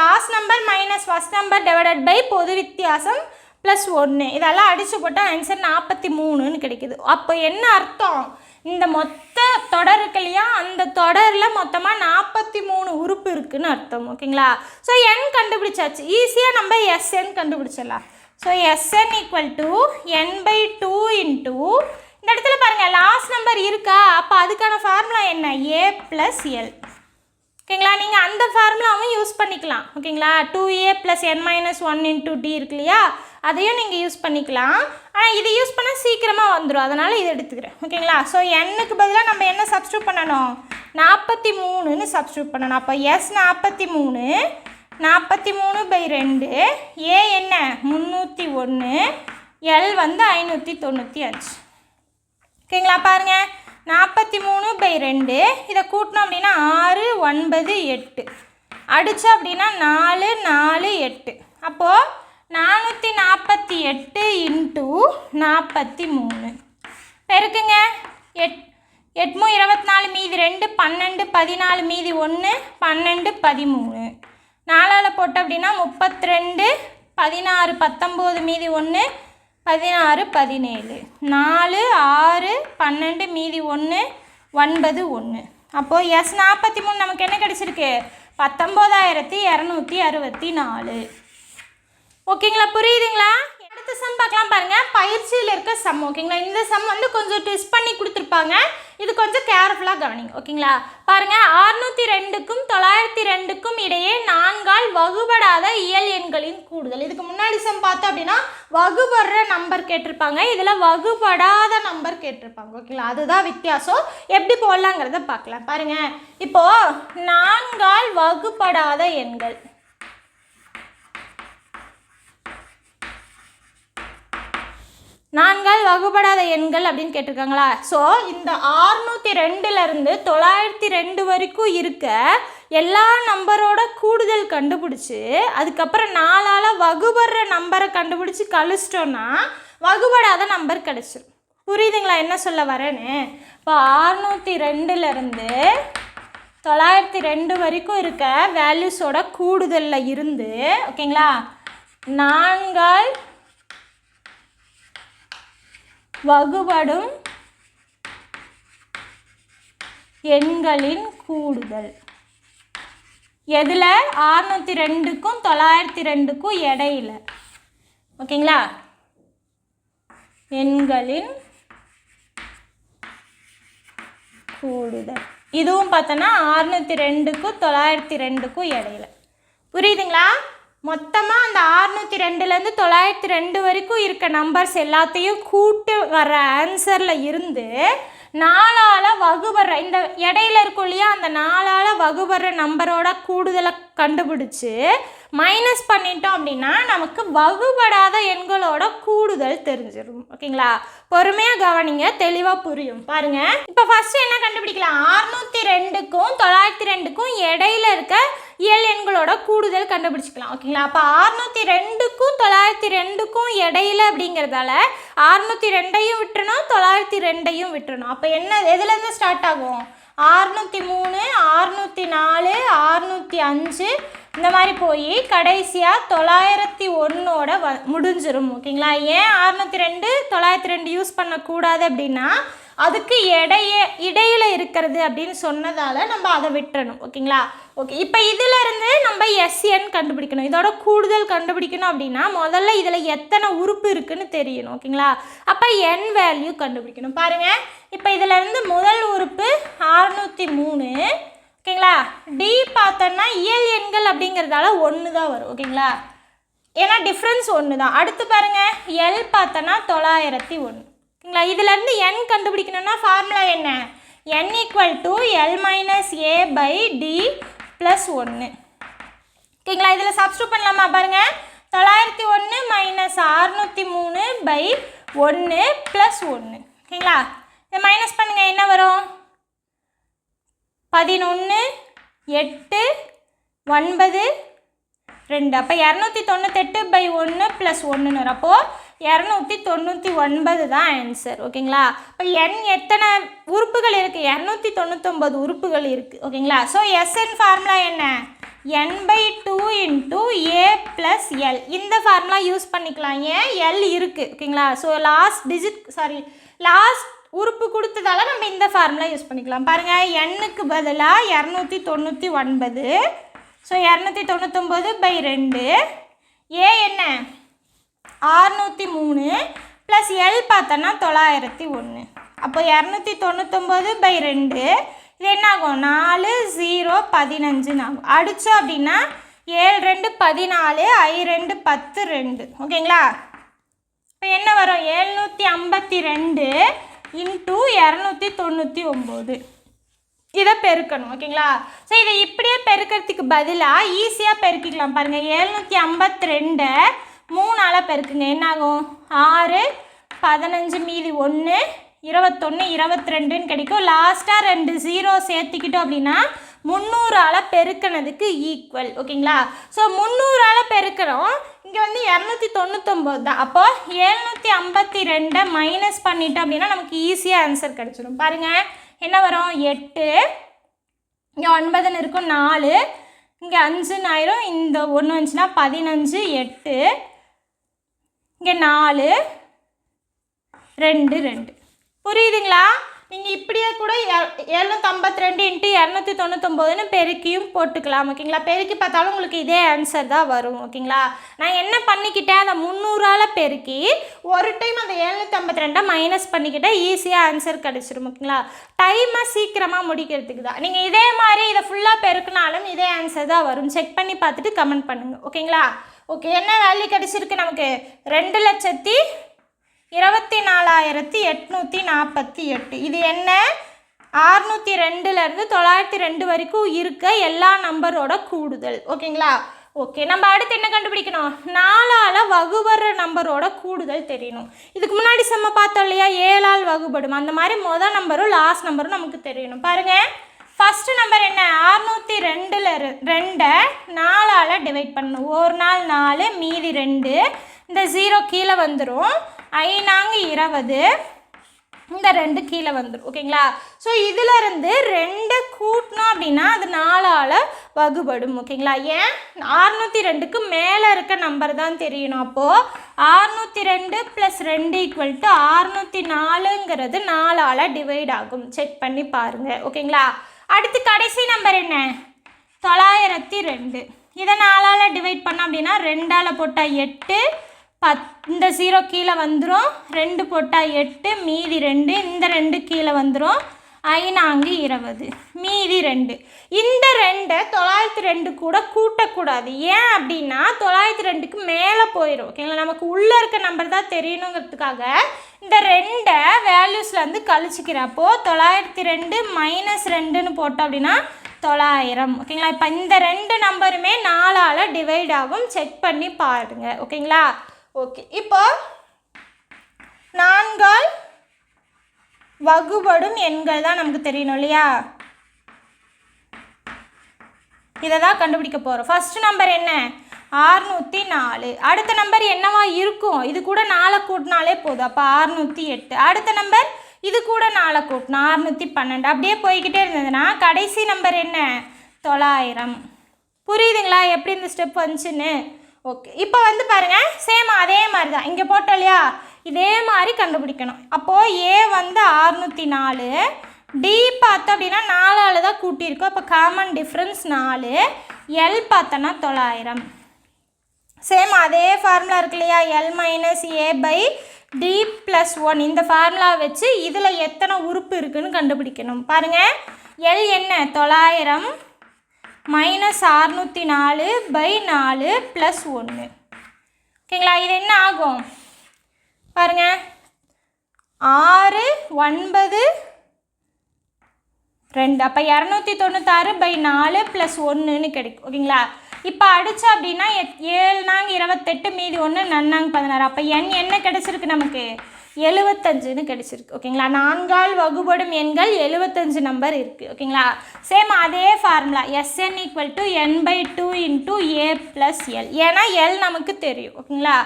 last number minus first number divided by பொது வித்தியாசம் ப்ளஸ் 1 இதெல்லாம் அடித்து போட்டால் ஆன்சர் 43ன்னு கிடைக்குது. அப்போ என்ன அர்த்தம்? இந்த மொத்த தொடர் இருக்கு இல்லையா, அந்த தொடரில் மொத்தமாக 43 உறுப்பு இருக்குதுன்னு அர்த்தம். ஓகேங்களா? ஸோ n கண்டுபிடிச்சாச்சு. ஈஸியாக நம்ம Sn கண்டுபிடிச்சிடலாம். ஸோ Sn = n/2 இன்ட்டு இந்த இடத்துல பாருங்கள் லாஸ்ட் நம்பர் இருக்கா, அப்போ அதுக்கான ஃபார்முலா என்ன? A + L. ஓகேங்களா? நீங்கள் அந்த ஃபார்முலாவும் யூஸ் பண்ணிக்கலாம். ஓகேங்களா? 2A + n - 1 × D இருக்கு இல்லையா, அதையும் நீங்கள் யூஸ் பண்ணிக்கலாம். ஆனால் இது யூஸ் பண்ணால் சீக்கிரமாக வந்துடும், அதனால் இது எடுத்துக்கிறேன். ஓகேங்களா? ஸோ n-க்கு பதிலாக நம்ம என்ன சப்ஸ்டியூட் பண்ணணும்? 43ன்னு சப்ஸ்டியூட் பண்ணணும். அப்போ S 43, 43/2, A என்ன? 301, L வந்து 595. ஓகேங்களா? பாருங்கள் 43/2 இதை கூட்டினோம் அப்படின்னா 6 9 8 அடித்தா அப்படின்னா 4 4 8. அப்போது 448 × 43 பெருக்குங்க. 8 8 24 மீதி 2 12 14 மீதி 1 12 13. 4ஆல் போட்டு அப்படின்னா 32 16 19 மீதி 1 16 17 4 6 12 மீதி 1 9 1. அப்போது S 43 நமக்கு என்ன கிடச்சிருக்கு? 19264. ஓகேங்களா? புரியுதுங்களா? அடுத்த சம் பார்க்கலாம். பாருங்கள், பயிற்சியில் இருக்க சம். ஓகேங்களா? இந்த சம் வந்து கொஞ்சம் ட்விஸ்ட் பண்ணி கொடுத்துருப்பாங்க, இது கொஞ்சம் கேர்ஃபுல்லாக கவனிங்க. ஓகேங்களா? பாருங்கள், 602க்கும் 902க்கும் இடையே 4ஆல் வகுபடாத இயல் எண்களின் கூடுதல். இதுக்கு முன்னாடி சம் பார்த்தோம் அப்படின்னா வகுபடுற நம்பர் கேட்டிருப்பாங்க, இதில் வகுபடாத நம்பர் கேட்டிருப்பாங்க. ஓகேங்களா? அதுதான் வித்தியாசம். எப்படி போடலாங்கிறத பார்க்கலாம். பாருங்கள், இப்போது 4ஆல் வகுபடாத எண்கள் 4ஆல் வகுபடாத எண்கள் அப்படின்னு கேட்டிருக்காங்களா? ஸோ இந்த 602லேருந்து 902 வரைக்கும் இருக்க எல்லா நம்பரோட கூடுதல் கண்டுபிடிச்சி அதுக்கப்புறம் 4ஆல் வகுபடுற நம்பரை கண்டுபிடிச்சி கழிச்சிட்டோன்னா வகுபடாத நம்பர் கிடச்சிரும். புரியுதுங்களா என்ன சொல்ல வரேன்னு? இப்போ 602லேருந்து 902 வரைக்கும் இருக்க வேல்யூஸோட கூடுதலில் இருந்து ஓகேங்களா 4ஆல் வகுபடும் எண்களின் கூடுதல் எதில் 602க்கும் 902க்கும் இடையில ஓகேங்களா எண்களின் கூடுதல் இதுவும் பார்த்தோன்னா 602க்கும் 902க்கும் இடையில புரியுதுங்களா? மொத்தமாக அந்த 602லேருந்து 902 வரைக்கும் இருக்க நம்பர்ஸ் எல்லாத்தையும் கூட்டு வர ஆன்சரில் இருந்து 4ஆல் வகுபடுற இந்த இடையில இருக்கும் இல்லையா அந்த 4ஆல் வகுபடுற நம்பரோட கூடுதலை கண்டுபிடிச்சி மைனஸ் பண்ணிட்டோம் அப்படின்னா நமக்கு வகுபடாத எண்களோட கூடுதல் தெரிஞ்சிடும் ஓகேங்களா? பொறுமையாக கவனிங்க, தெளிவாக புரியும் பாருங்கள். இப்போ ஃபஸ்ட்டு என்ன கண்டுபிடிக்கலாம்? 602க்கும் 902க்கும் இடையில இருக்க இயல் எண்களோட கூடுதல் கண்டுபிடிச்சிக்கலாம் ஓகேங்களா? அப்போ 602க்கும் 902க்கும் இடையில அப்படிங்கிறதால 602ஐயும் விட்டுறணும் 902ஐயும் விட்டுறணும். அப்போ என்ன எதுலேருந்து ஸ்டார்ட் ஆகும்? 603 604 605 இந்த மாதிரி போய் கடைசியாக 901ஓட முடிஞ்சிடும் ஓகேங்களா? ஏன் 602 902 யூஸ் பண்ணக்கூடாது அப்படின்னா அதுக்கு இடையில இருக்கிறது அப்படின்னு சொன்னதால் நம்ம அதை விட்டுறணும் ஓகேங்களா? ஓகே, இப்போ இதிலிருந்து நம்ம எஸ்என் கண்டுபிடிக்கணும். இதோட கூடுதல் கண்டுபிடிக்கணும் அப்படின்னா முதல்ல இதில் எத்தனை உறுப்பு இருக்குன்னு தெரியணும் ஓகேங்களா? அப்போ என் வேல்யூ கண்டுபிடிக்கணும். பாருங்கள், இப்போ இதிலேருந்து முதல் உறுப்பு 603 ஓகேங்களா? டி பார்த்தோன்னா இயல் எண்கள் அப்படிங்கிறதால 1 தான் வரும் ஓகேங்களா? ஏன்னா டிஃப்ரென்ஸ் 1 தான். அடுத்து பாருங்கள், எல் பார்த்தோன்னா 901 ஓகேங்களா? இதிலேருந்து என் கண்டுபிடிக்கணும்னா ஃபார்முலா என்ன? n = L - A / D + 1 ஓகேங்களா? இதில் சப்ஸ்டியூட் பண்ணலாமா? பாருங்கள், 901 - 603/1 + 1 ஓகேங்களா? இதை மைனஸ் பண்ணுங்கள், என்ன வரும்? 11 8 9 2 அப்போ 298/1 + 1 வரும். அப்போது 299 தான் ஆன்சர் ஓகேங்களா? இப்போ என் எத்தனை உறுப்புகள் இருக்குது? 299 உறுப்புகள் இருக்குது ஓகேங்களா? ஸோ எஸ்என் ஃபார்முலா என்ன? n/2 × A + L இந்த ஃபார்முலா யூஸ் பண்ணிக்கலாம். ஏன் L இருக்குது ஓகேங்களா? ஸோ லாஸ்ட் உறுப்பு கொடுத்ததால நம்ம இந்த ஃபார்முலா யூஸ் பண்ணிக்கலாம். பாருங்கள், எண்ணுக்கு பதிலாக 299 ஸோ 299/2 ஏ என்ன 603 ப்ளஸ் எல் பார்த்தோன்னா 901 அப்போ 299/2 இது என்ன ஆகும்? 4 0 15 ஆகும். அடித்தோம் அப்படின்னா 7 2 14 I 2 10 2 ஓகேங்களா? இப்போ என்ன வரும்? 752 × 299 இதை பெருக்கணும் ஓகேங்களா? ஸோ இதை இப்படியே பெருக்கிறதுக்கு பதிலாக ஈஸியாக பெருக்கிக்கலாம். பாருங்கள், 752 3ஆல் பெருக்குங்க, என்னாகும்? 6 15 மீதி 1 21 22ன்னு கிடைக்கும். லாஸ்ட்டாக 2 0 சேர்த்துக்கிட்டோம் அப்படின்னா 300ஆல் பெருக்கினதுக்கு ஈக்குவல் ஓகேங்களா? ஸோ 300ஆல் பெருக்கிறோம், இங்கே வந்து 299 தான். அப்போ 752 மைனஸ் பண்ணிட்டோம் அப்படின்னா நமக்கு ஈஸியாக ஆன்சர் கிடச்சிடும். பாருங்கள், என்ன வரும்? 8 இங்கே 9ன்னு இருக்கும், 4 இங்கே 5ன்னு ஆயிரும், இந்த 1 வந்துச்சுன்னா 15 8 இங்கே 4 2 2 புரியுதுங்களா? நீங்கள் இப்படியே கூட 752 × 299ன்னு பெருக்கியும் போட்டுக்கலாம் ஓகேங்களா? பெருக்கி பார்த்தாலும் உங்களுக்கு இதே ஆன்சர் தான் வரும் ஓகேங்களா? நான் என்ன பண்ணிக்கிட்டேன், அதை 300ஆல் பெருக்கி ஒரு டைம் அந்த 752 மைனஸ் பண்ணிக்கிட்டேன், ஈஸியாக ஆன்சர் கிடச்சிடும் ஓகேங்களா? டைமை சீக்கிரமாக முடிக்கிறதுக்கு தான். நீங்கள் இதே மாதிரி இதை ஃபுல்லாக பெருக்கினாலும் இதே ஆன்சர் தான் வரும். செக் பண்ணி பார்த்துட்டு கமெண்ட் பண்ணுங்கள் ஓகேங்களா? ஓகே, என்ன வேல்யூ கிடச்சிருக்கு நமக்கு? 2,24,848 இது என்ன? 602லேருந்து 902 வரைக்கும் இருக்க எல்லா நம்பரோட கூடுதல் ஓகேங்களா? ஓகே, நம்ம அடுத்து என்ன கண்டுபிடிக்கணும்? 4ஆல் வகுபடுற நம்பரோட கூடுதல் தெரியணும். இதுக்கு முன்னாடி செம்ம பார்த்தோம் இல்லையா, 7ஆல் வகுபடும், அந்த மாதிரி மொதல் நம்பரும் லாஸ்ட் நம்பரும் நமக்கு தெரியணும். பாருங்கள், ஃபஸ்ட்டு நம்பர் என்ன? 602 4ஆல் டிவைட் பண்ணணும். ஒரு நாள் 4 மீதி 2 இந்த 0 கீழே வந்துடும். 5 4 20 இந்த 2 கீழே வந்துடும். ஓகேங்களா? ஸோ இதிலருந்து 2 கூட்டணும் அப்படின்னா அது 4ஆல் வகுபடும். ஓகேங்களா? ஏன் 602க்கு மேலே இருக்க நம்பர் தான் தெரியணும். அப்போது 602 + 2 = 604ங்கிறது 4ஆல் டிவைட் ஆகும். செக் பண்ணி பாருங்கள். ஓகேங்களா? அடுத்து கடைசி நம்பர் என்ன? 902. இதை 4ஆல் டிவைட் பண்ணோம் அப்படின்னா 2ஆல் போட்டால் 8, இந்த 0 கீழே வந்துடும், 2 போட்டால் 8, மீதி 2, இந்த 2 கீழே வந்துடும், 5 20, மீதி 2. இந்த 2 902 கூட கூட்டக்கூடாது. ஏன் அப்படின்னா 902க்கு மேலே போயிடும். ஓகேங்களா? நமக்கு உள்ளே இருக்க நம்பர் தான் தெரியணுங்கிறதுக்காக இந்த 2 வேல்யூஸ்லேருந்து கழிச்சிக்கிறப்போ 902 - 2ன்னு போட்டோம் அப்படின்னா 900. ஓகேங்களா? இப்போ இந்த 2 நம்பருமே 4ஆல் டிவைட் ஆகும். செக் பண்ணி பாருங்கள். ஓகேங்களா? ஓகே, இப்போ 4ஆல் வகுபடும் எண்கள் தான் நமக்கு தெரியணும் இல்லையா? இதை தான் கண்டுபிடிக்க போகிறோம். ஃபர்ஸ்ட் நம்பர் என்ன? 604. அடுத்த நம்பர் என்னவா இருக்கும்? இது கூட 4 கூட்டினாலே போதும். அப்போ 608. அடுத்த நம்பர் இது கூட 4 கூட்டணும், 612. அப்படியே போய்கிட்டே இருந்ததுன்னா கடைசி நம்பர் என்ன? 900. புரியுதுங்களா எப்படி இந்த ஸ்டெப் வந்துச்சுன்னு? ஓகே, இப்போ வந்து பாருங்கள், சேம் அதே மாதிரி தான் இங்கே போட்டோம் இல்லையா? இதே மாதிரி கண்டுபிடிக்கணும். அப்போது ஏ வந்து 604, டி பார்த்தோம் அப்படின்னா 4ஆல் தான் கூட்டியிருக்கோம். அப்போ காமன் டிஃப்ரென்ஸ் 4, எல் பார்த்தோன்னா 900. சேம் அதே ஃபார்முலா இருக்கு இல்லையா? L - a/d + 1. இந்த ஃபார்முலா வச்சு இதில் எத்தனை உறுப்பு இருக்குதுன்னு கண்டுபிடிக்கணும். பாருங்கள், எல் என்ன? 900 -604/4 + 1. ஓகேங்களா? இது என்ன ஆகும் பாருங்கள், 6 9 2. அப்போ 296/4 + 1ன்னு கிடைக்கும். ஓகேங்களா? இப்போ அடித்தா அப்படின்னா 7 நாங்க 28, மீதி 1 நன்னாங்க 16. அப்போ என்ன கிடச்சிருக்கு நமக்கு? 75ன்னு கிடச்சிருக்கு. ஓகேங்களா? 4ஆல் வகுபடும் எண்கள் 75 நம்பர் இருக்குது. ஓகேங்களா? சேம் அதே formula Sn = n/2 × a + l. ஏன்னா எல் நமக்கு தெரியும். ஓகேங்களா?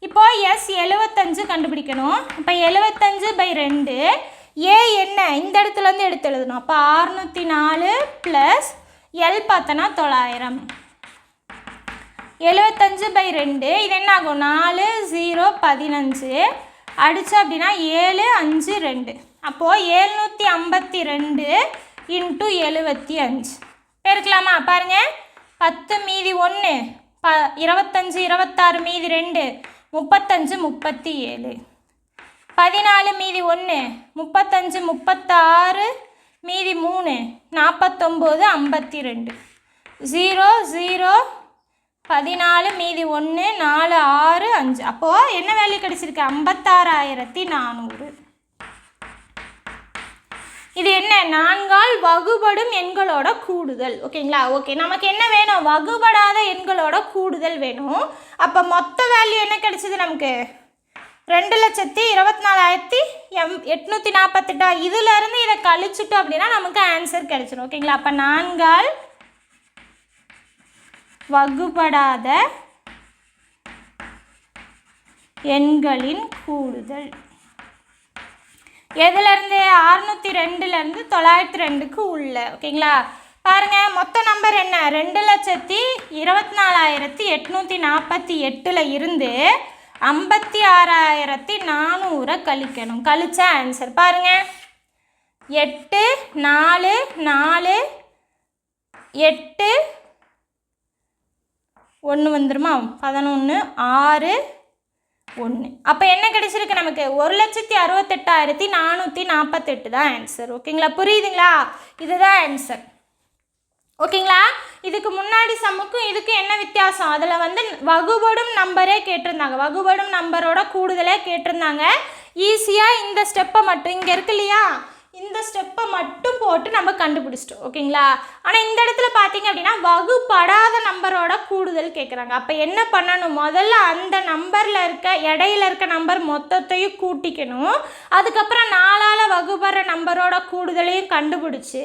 இப்போ S 75 கண்டுபிடிக்கணும். இப்போ 75/2, ஏ என்ன? இந்த இடத்துலேருந்து எடுத்து எழுதணும். அப்போ 604 + எல் பார்த்தோன்னா 900. 75/2 இது என்ன ஆகும்? 4 0 15. அடித்தா அப்படின்னா 7 5 2. அப்போது 752 × 75 பெருக்கலாமா? பாருங்கள், 10 மீதி 1 25 26 மீதி 2 35 37. 14 மீதி 1 35 36 மீதி 3 49 52. 0 0 14 மீதி 1 4 6 5. அப்போது என்ன வேல்யூ கிடச்சிருக்கு? 56400. இது என்ன? 4ஆல் வகுபடும் எண்களோட கூடுதல். ஓகேங்களா? ஓகே, நமக்கு என்ன வேணும்? வகுபடாத எண்களோட கூடுதல் வேணும். அப்போ மொத்த வேல்யூ என்ன கிடைச்சிது நமக்கு? 2,24,848. இதிலேருந்து இதை கழிச்சிட்டோம் அப்படின்னா நமக்கு ஆன்சர் கிடைச்சிடும். ஓகேங்களா? அப்போ 4ஆல் வகுபடாத எண்களின் கூடுதல் எதுலேருந்து? 602லேருந்து 902க்கு உள்ள. ஓகேங்களா? பாருங்கள், மொத்த நம்பர் என்ன? 2,24,848 இருந்து 56,400 கழிக்கணும். கழிச்சா ஆன்சர் பாருங்கள், 8 4 4 8 1 வந்துருமா? 11 6 1. அப்போ என்ன கிடைச்சிருக்கு நமக்கு? 1,68,448 தான் ஆன்சர். ஓகேங்களா? புரியுதுங்களா? இதுதான் ஆன்சர். ஓகேங்களா? இதுக்கு முன்னாடி சம்முக்கும் இதுக்கு என்ன வித்தியாசம்? அதில் வந்து வகுபடும் நம்பரே கேட்டிருந்தாங்க, வகுபடும் நம்பரோட கூடுதலே கேட்டிருந்தாங்க. ஈஸியாக இந்த ஸ்டெப்பை மட்டும் இங்கே இருக்கு இல்லையா, இந்த ஸ்டெப்பை மட்டும் போட்டு நம்ம கண்டுபிடிச்சிட்டோம். ஓகேங்களா? ஆனால் இந்த இடத்துல பார்த்தீங்க அப்படின்னா வகுப்படாத நம்பரோட கூடுதல் கேட்குறாங்க. அப்போ என்ன பண்ணணும்? முதல்ல அந்த நம்பரில் இருக்க இடையில இருக்க நம்பர் மொத்தத்தையும் கூட்டிக்கணும். அதுக்கப்புறம் 4ஆல் வகுப்படுற நம்பரோட கூடுதலையும் கண்டுபிடிச்சி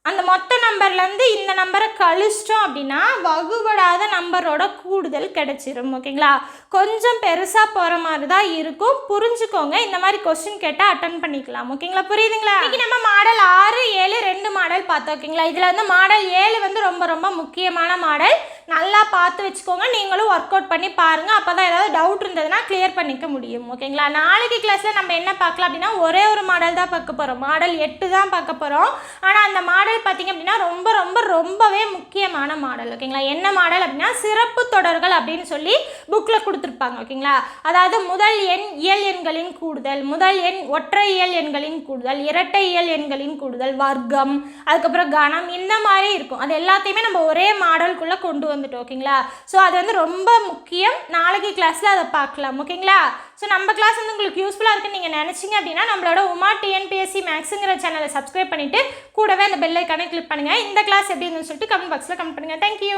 அந்த மொத்த நம்பர்லேருந்து இந்த நம்பரை கழிச்சிட்டோம் அப்படின்னா வகுபடாத நம்பரோட கூடுதல் கிடைச்சிரும். ஓகேங்களா? கொஞ்சம் பெருசாக போகிற மாதிரி தான் இருக்கும், புரிஞ்சுக்கோங்க. இந்த மாதிரி கொஸ்டின் கேட்டால் அட்டன் பண்ணிக்கலாம். ஓகேங்களா? புரியுதுங்களா? இன்றைக்கி நம்ம மாடல் 6, 7 2 மாடல் பார்த்தோம். ஓகேங்களா? இதில் வந்து மாடல் 7 வந்து ரொம்ப ரொம்ப முக்கியமான மாடல். நல்லா பார்த்து வச்சுக்கோங்க. நீங்களும் ஒர்க் அவுட் பண்ணி பாருங்கள். அப்போ தான் ஏதாவது டவுட் இருந்ததுன்னா கிளியர் பண்ணிக்க முடியும். ஓகேங்களா? நாளைக்கு கிளாஸில் நம்ம என்ன பார்க்கலாம் அப்படின்னா ஒரே ஒரு மாடல் தான் பார்க்க போகிறோம். மாடல் 8 தான் பார்க்க போகிறோம். ஆனால் அந்த மாடல் பார்த்திங்க அப்படின்னா ரொம்பவே முக்கியமான மாடல். ஓகேங்களா? என்ன மாடல் அப்படின்னா சிறப்பு தொடர்கள் அப்படின்னு சொல்லி புக்கில் கொடுத்துருப்பாங்க. ஓகேங்களா? அதாவது முதல் எண் இயல் எண்களின் கூடுதல், முதல் எண் ஒற்றை இயல் எண்களின் கூடுதல், இரட்டை இயல் எண்களின் கூடுதல், வர்க்கம், அதுக்கப்புறம் கணம், இந்த மாதிரி இருக்கும். அது எல்லாத்தையுமே நம்ம ஒரே மாடலுக்குள்ளே கொண்டு வந்துட்டோம். ஓகேங்களா? ஸோ அது வந்து ரொம்ப முக்கியம். நாளைக்கு கிளாஸில் அதை பார்க்கலாம். ஓகேங்களா? ஸோ நம்ம கிளாஸ் வந்து உங்களுக்கு யூஸ்ஃபுல்லாக இருக்குன்னு நீங்கள் நினச்சிங்க அப்படின்னா நம்மளோட உமா டிஎன்பிஎஸ்சி மேக்ஸுங்கிற சேனலை சப்ஸ்கிரைப் பண்ணிவிட்டு கூடவே அந்த பெல் ஐக்கானை கிளிக் பண்ணுங்கள். இந்த கிளாஸ் எப்படி இருந்துன்னு சொல்லிட்டு கமெண்ட் பாக்ஸில் கமெண்ட் பண்ணுங்கள். தேங்க்யூ.